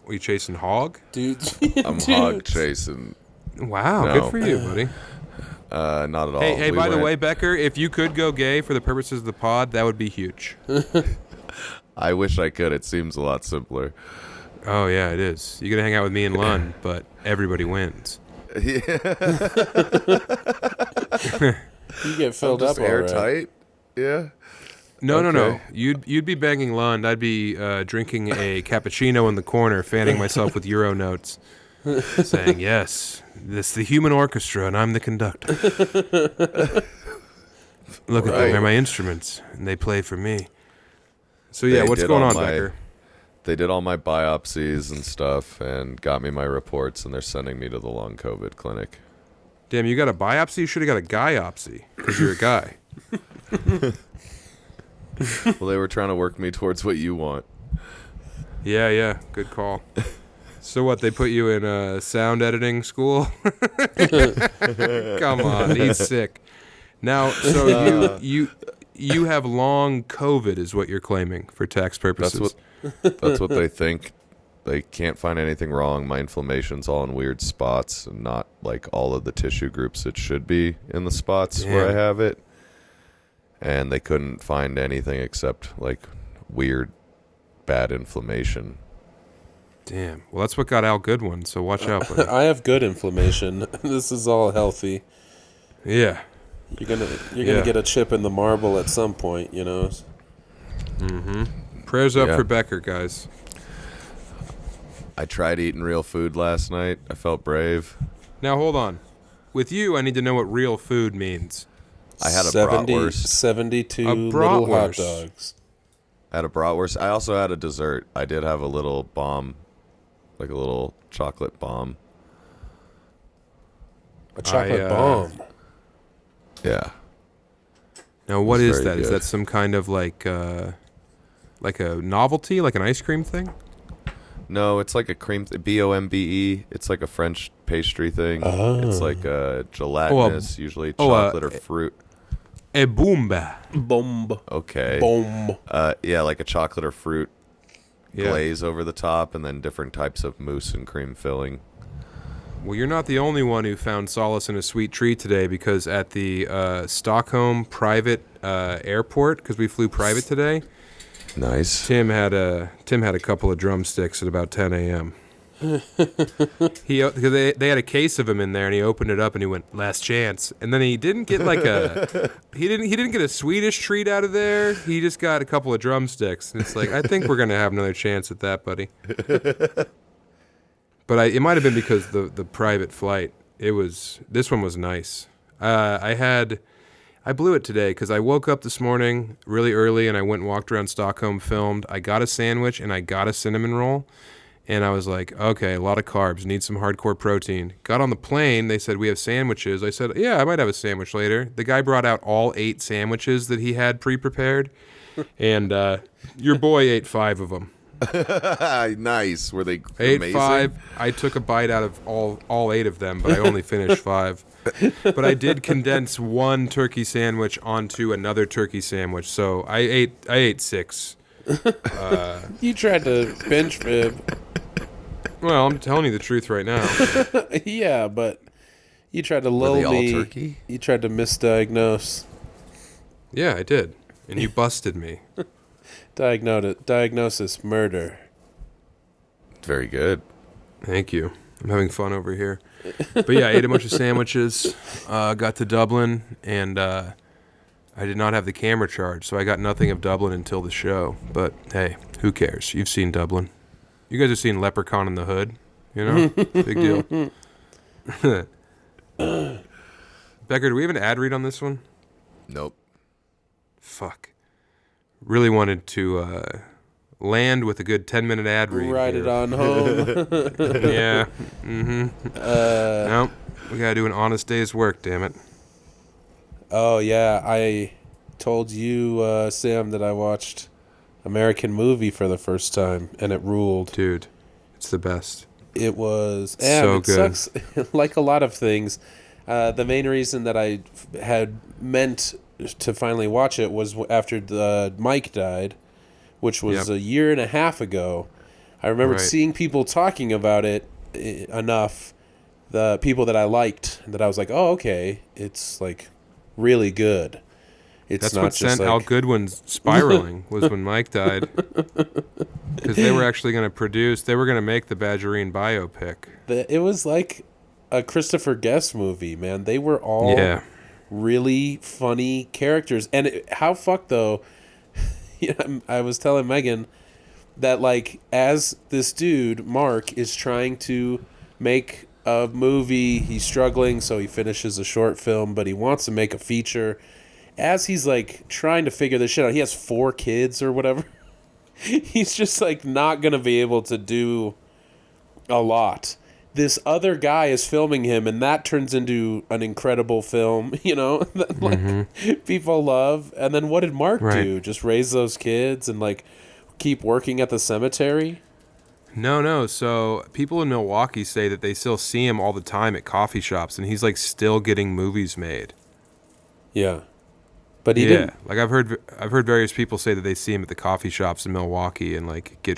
Are you chasing hog? Dude. I'm hog chasing. Wow, No. good for you, buddy. Not at all. Hey, We by the went- way, Becker, if you could go gay for the purposes of the pod, that would be huge. I wish I could. It seems a lot simpler. Oh, yeah, it is. You're going to hang out with me and Lund, but everybody wins. You get filled Just up all right. airtight. Yeah. No. Okay. You'd be banging Lund. I'd be drinking a cappuccino in the corner, fanning myself with Euro notes, saying, yes, this is the human orchestra, and I'm the conductor. Look at them. They're my instruments, and they play for me. So, yeah, They what's did going all on, my- Becker? They did all my biopsies and stuff and got me my reports, and they're sending me to the long COVID clinic. Damn, you got a biopsy? You should have got a guyopsy, because you're a guy. Well, they were trying to work me towards what you want. Yeah, good call. So what, they put you in sound editing school? Come on, he's sick. Now, so you have long COVID is what you're claiming for tax purposes. That's what they think. They can't find anything wrong. My inflammation's all in weird spots and not like all of the tissue groups it should be in the spots where I have it. And they couldn't find anything except like weird bad inflammation. Damn. Well, that's what got Al Goodwin, so watch out, buddy. I have good inflammation. This is all healthy. Yeah. You're gonna get a chip in the marble at some point, you know. Prayers up Yeah. for Becker, guys. I tried eating real food last night. I felt brave. Now, hold on. With you, I need to know what real food means. I had a bratwurst. 72 A little hot bratwurst. dogs. I had a bratwurst. I also had a dessert. I did have a little bomb, like a little chocolate bomb. A chocolate I, bomb. Yeah. Now, what It's is very that? Is good. that some kind of like a novelty, like an ice cream thing? No, it's like a cream, BOMBE. It's like a French pastry thing. It's like a gelatinous, usually chocolate or fruit. A boomba. Bomb. Okay. Bomb. Yeah, like a chocolate or fruit Yeah. glaze over the top, and then different types of mousse and cream filling. Well, you're not the only one who found solace in a sweet treat today, because at the Stockholm private airport, because we flew private today, Nice. Tim had a couple of drumsticks at about 10 a.m. Because they had a case of them in there, and he opened it up and he went, "Last chance." And then he didn't get like he didn't get a Swedish treat out of there. He just got a couple of drumsticks, and it's like, I think we're gonna have another chance at that, buddy. But it might have been because the private flight. This one was nice. I blew it today because I woke up this morning really early and I went and walked around Stockholm, filmed. I got a sandwich and I got a cinnamon roll. And I was like, okay, a lot of carbs, need some hardcore protein. Got on the plane, they said, we have sandwiches. I said, yeah, I might have a sandwich later. The guy brought out all 8 sandwiches that he had pre-prepared. And your boy ate 5 of them. Nice. Were they Ate amazing? 5. I took a bite out of all 8 of them, but I only finished 5. But I did condense one turkey sandwich onto another turkey sandwich, so I ate 6. You tried to bench fib. Well, I'm telling you the truth right now. Yeah, but you tried to Were lull they all me. turkey? You tried to misdiagnose. Yeah, I did. And you busted me. Diagnosis, murder. Very good. Thank you. I'm having fun over here. But yeah, I ate a bunch of sandwiches, got to Dublin, and I did not have the camera charged, so I got nothing of Dublin until the show. But hey, who cares? You've seen Dublin. You guys have seen Leprechaun in the Hood, you know? Big deal. Becker, do we have an ad read on this one? Nope. Fuck. Really wanted to land with a good 10-minute ad read. Ride here. it on home. Yeah. Mm-hmm. Nope. We gotta do an honest day's work, damn it. Oh, yeah. I told you, Sam, that I watched American Movie for the first time, and it ruled. Dude, it's the best. It was... So it good. sucks. Like a lot of things, the main reason that I had meant to finally watch it was after Mike died, which was a year and a half ago. I remember seeing people talking about it enough, the people that I liked, that I was like, oh, okay, it's like really good. It's That's not what just sent like... Al Goodwin spiraling, was when Mike died. Because they were actually going to they were going to make the Badgerine biopic. It was like a Christopher Guest movie, man. They were all really funny characters. And how fucked, though, I was telling Megan that, like, as this dude, Mark, is trying to make a movie, he's struggling, so he finishes a short film, but he wants to make a feature. As he's, like, trying to figure this shit out, he has 4 kids or whatever. He's just, like, not going to be able to do a lot. This other guy is filming him, and that turns into an incredible film, you know, that, like, people love. And then what did Mark do? Just raise those kids and, like, keep working at the cemetery? No. So people in Milwaukee say that they still see him all the time at coffee shops, and he's, like, still getting movies made. Yeah. But he didn't. Like, I've heard various people say that they see him at the coffee shops in Milwaukee and, like, he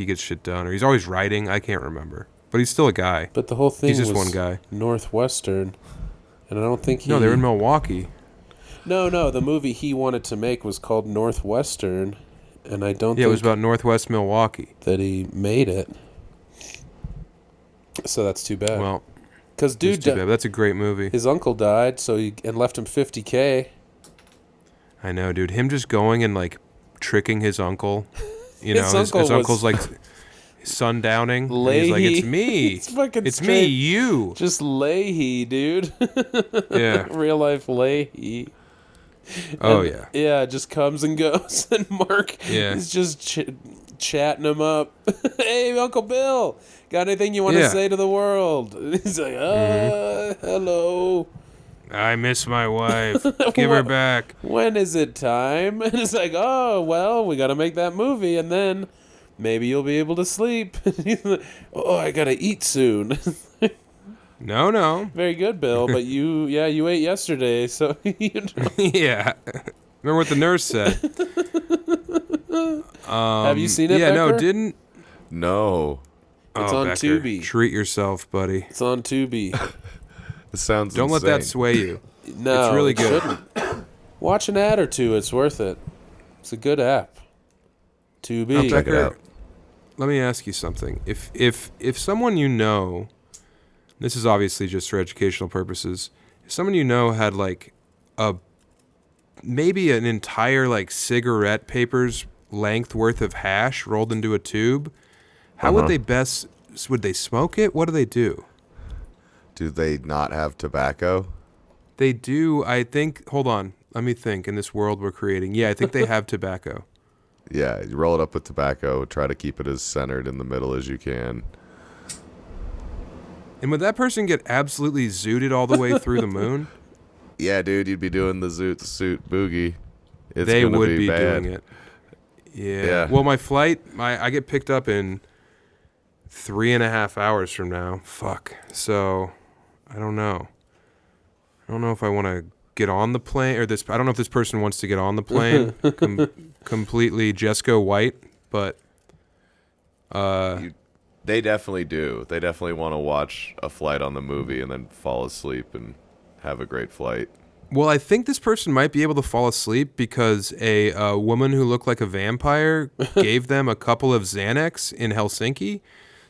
gets shit done. Or he's always writing. I can't remember. But he's still a guy. But the whole thing he's just was one guy. Northwestern, and I don't think he... No, they were in Milwaukee. No, the movie he wanted to make was called Northwestern, and I don't think... it was about Northwest Milwaukee. That he made it. So that's too bad. Well, because dude, too bad. That's a great movie. His uncle died, and left him $50K. I know, dude. Him just going and, like, tricking his uncle. You know, his uncle's like... sundowning. He's like, it's me. It's me, you. Just Leahy, dude. Yeah. Real life Leahy. Oh, and, yeah. Yeah, just comes and goes. And Mark is just chatting him up. Hey, Uncle Bill, got anything you want to say to the world? He's like, hello. I miss my wife. Give her back. When is it time? And it's like, oh, well, we got to make that movie, and then... maybe you'll be able to sleep. Oh, I gotta eat soon. No. Very good, Bill. But you ate yesterday, so you know. Yeah. Remember what the nurse said. Have you seen it? Yeah, Becker? no, didn't. No. It's on Becker, Tubi. Treat yourself, buddy. It's on Tubi. This sounds Don't insane. let that sway you. No, it's really good. Shouldn't. Watch an ad or two. It's worth it. It's a good app. Tubi. I'll check it out. Let me ask you something. If someone you know, this is obviously just for educational purposes, if someone you know had like maybe an entire like cigarette paper's length worth of hash rolled into a tube, how would they smoke it? What do they do? Do they not have tobacco? They do, I think. Hold on. Let me think. In this world we're creating. Yeah, I think they have tobacco. Yeah, you roll it up with tobacco. Try to keep it as centered in the middle as you can. And would that person get absolutely zooted all the way through the moon? Yeah, dude, you'd be doing the zoot suit boogie. They would be bad. doing it. Yeah. Well, my flight, I get picked up in 3.5 hours from now. Fuck. So, I don't know. I don't know if I want to get on the plane, or I don't know if this person wants to get on the plane. completely Jesco white, but They definitely do. They definitely want to watch a flight on the movie and then fall asleep and have a great flight. well, I think this person might be able to fall asleep because a woman who looked like a vampire gave them a couple of Xanax in Helsinki.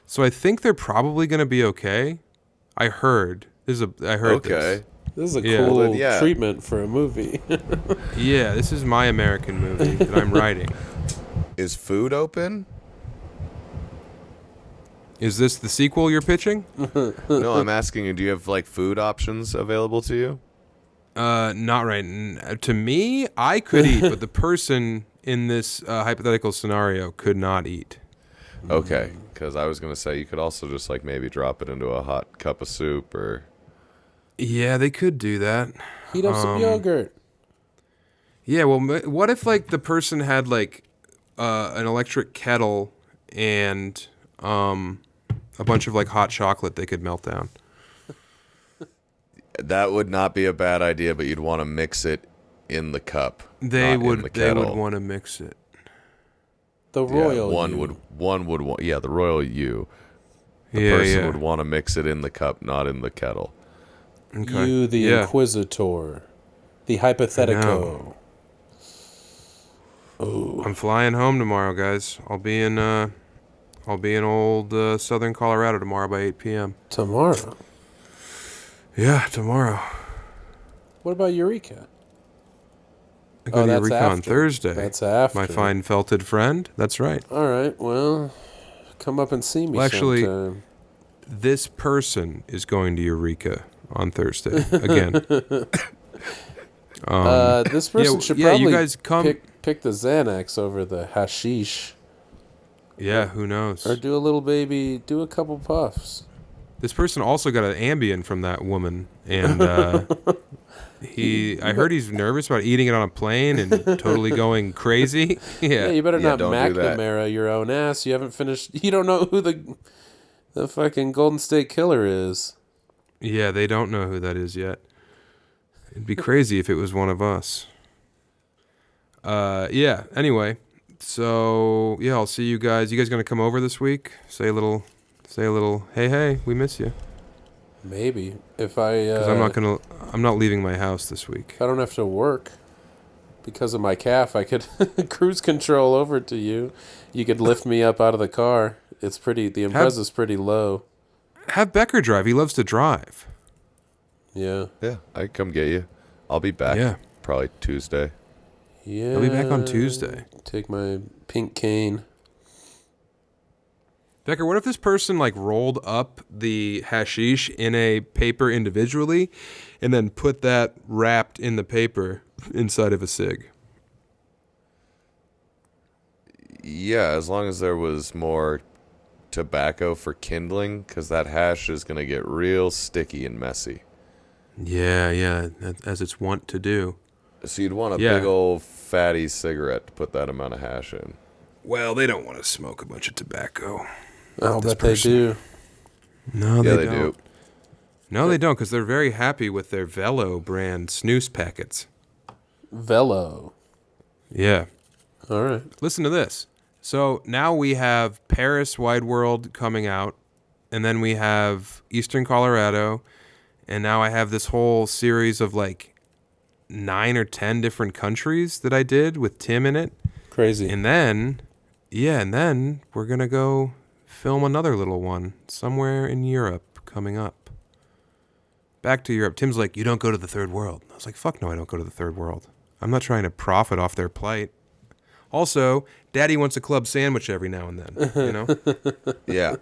So I think they're probably going to be okay. I heard. I heard Okay. This is a Yeah. cool Well, then, yeah. treatment for a movie. this. Yeah, this is my American movie that I'm writing. Is food open? Is this the sequel you're pitching? No, I'm asking you, do you have like food options available to you? Not right. To me, I could eat, but the person in this hypothetical scenario could not eat. Okay, because I was going to say you could also just like maybe drop it into a hot cup of soup or... Yeah, they could do that. Heat up some yogurt. Yeah, well, what if like the person had like an electric kettle and a bunch of like hot chocolate they could melt down? That would not be a bad idea, but you'd want to mix it in the cup. They not in would. the They would kettle. want to mix it. The Yeah, royal. one you. would want. Yeah, the royal you. The Yeah, person yeah. would want to mix it in the cup, not in the kettle. Okay. You, the Yeah. inquisitor. The hypothetical. Oh, I'm flying home tomorrow, guys. I'll be in old Southern Colorado tomorrow by 8 p.m. tomorrow. Yeah, tomorrow. What about Eureka? I go to that's Eureka on after. Thursday. That's after. My fine felted friend. That's right. All right, well, come up and see me Well, actually- sometime. This person is going to Eureka on Thursday again. This person should yeah, you probably guys come- pick the Xanax over the hashish. Yeah, who knows? Or do a couple puffs. This person also got an Ambien from that woman, and I heard he's nervous about eating it on a plane and totally going crazy. Yeah, you better not don't do that. McNamara your own ass. You haven't finished. You don't know who the fucking Golden State Killer is. Yeah, they don't know who that is yet. It'd be crazy if it was one of us. Yeah, anyway. So, yeah, I'll see you guys. You guys going to come over this week? Say a little, hey, we miss you. Maybe if I. Because I'm not leaving my house this week. If I don't have to work because of my calf, I could cruise control over to you. You could lift me up out of the car. The Impreza's pretty low. Have Becker drive. He loves to drive. Yeah. Yeah, I can come get you. I'll be back. Yeah. Probably Tuesday. Yeah. I'll be back on Tuesday. Take my pink cane. Becker, what if this person like rolled up the hashish in a paper individually and then put that wrapped in the paper inside of a cig? Yeah, as long as there was more tobacco for kindling, because that hash is going to get real sticky and messy. Yeah, as it's wont to do. So you'd want a Yeah. big old fatty cigarette to put that amount of hash in. Well, they don't want to smoke a bunch of tobacco. I'll this bet they person. do. No, Yeah, they they don't. do. No, they don't, because they're very happy with their Velo brand snooze packets. Velo. Yeah. All right. Listen to this. So now we have Paris Wide World coming out, and then we have Eastern Colorado, and now I have this whole series of like 9 or 10 different countries that I did with Tim in it. Crazy. And then we're going to go film another little one somewhere in Europe coming up. Back to Europe. Tim's like, you don't go to the third world. I was like, fuck no, I don't go to the third world. I'm not trying to profit off their plight. Also, Daddy wants a club sandwich every now and then, you know? Yeah.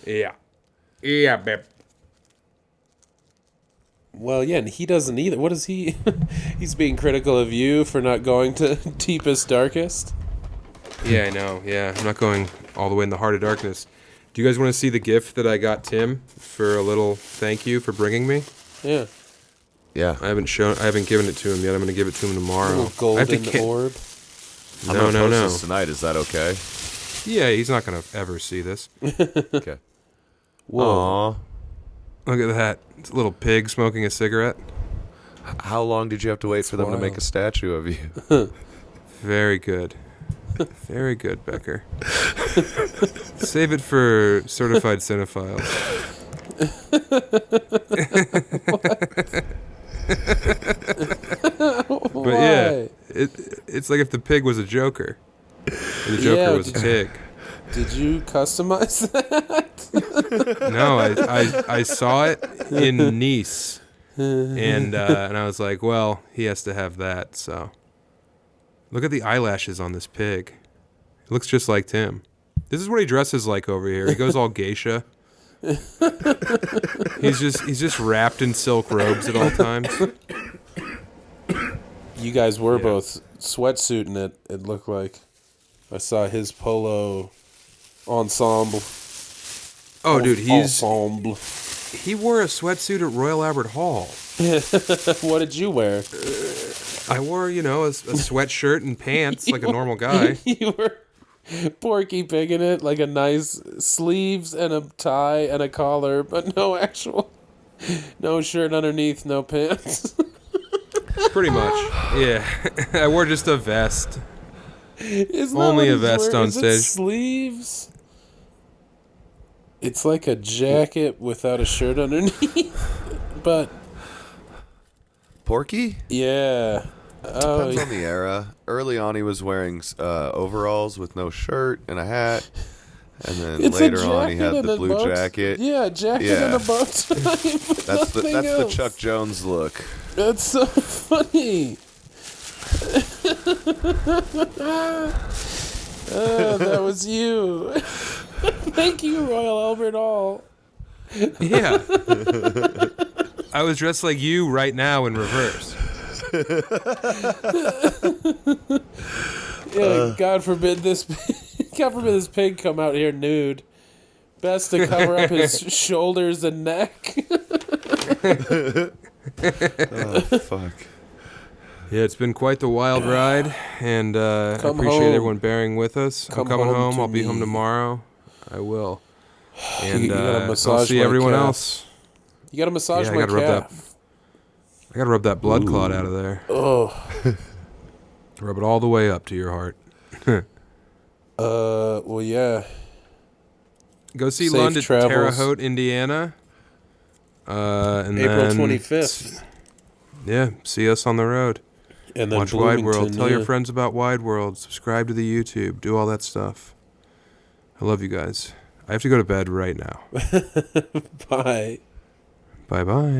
Yeah. Yeah, babe. Well, yeah, and he doesn't either. What is he? He's being critical of you for not going to deepest, darkest. Yeah, I know. Yeah, I'm not going all the way in the heart of darkness. Do you guys want to see the gift that I got Tim for a little thank you for bringing me? Yeah. Yeah. I haven't given it to him yet. I'm going to give it to him tomorrow. Little I have to golden orb. I'm gonna No. post this tonight. Is that okay? Yeah, he's not going to ever see this. Okay. Whoa. Aw. Look at that. It's a little pig smoking a cigarette. How long did you have to wait for them to make wild. a statue of you? Very good. Very good, Becker. Save it for certified cinephiles. But yeah, it's like if the pig was a Joker. And the Joker was a pig. Did you customize that? No, I saw it in Nice. And I was like, well, he has to have that, so. Look at the eyelashes on this pig. It looks just like Tim. This is what he dresses like over here. He goes all geisha. He's just wrapped in silk robes at all times. You guys were both sweatsuiting it, it looked like. I saw his polo ensemble. Oh, dude, Ensemble. he wore a sweatsuit at Royal Albert Hall. What did you wear? I wore, a sweatshirt and pants like a normal guy. You were Porky Pig in it, like a nice sleeves and a tie and a collar, but no shirt underneath, no pants. Pretty much, yeah. I wore just a vest. Isn't that Only what a he's vest wearing? on Is it stage. sleeves? It's like a jacket without a shirt underneath, but Porky? yeah. Depends on the era. Early on, he was wearing overalls with no shirt and a hat. And then It's later on, he had and the a blue bow jacket. Yeah, jacket and a bow tie. That's the Chuck Jones look. That's so funny. That was you. Thank you, Royal Albert Hall. Yeah. I was dressed like you right now in reverse. Yeah, God forbid this pig come out here nude. Best to cover up his shoulders and neck. Oh, fuck. Yeah, it's been quite the wild ride, and I appreciate everyone bearing with us. I'm coming home. I'll be home tomorrow. I will. And You gotta I'll massage see my everyone calf. else. You gotta massage Yeah, my calf. I gotta rub that blood clot out of there. Oh. Rub it all the way up to your heart. Well, yeah. Go see Safe Lund at travels. Terre Haute, Indiana. And April then 25th. Yeah, see us on the road. And then Watch Wide World. Bloomington, Tell your yeah. friends about Wide World. Subscribe to the YouTube. Do all that stuff. I love you guys. I have to go to bed right now. Bye. Bye-bye.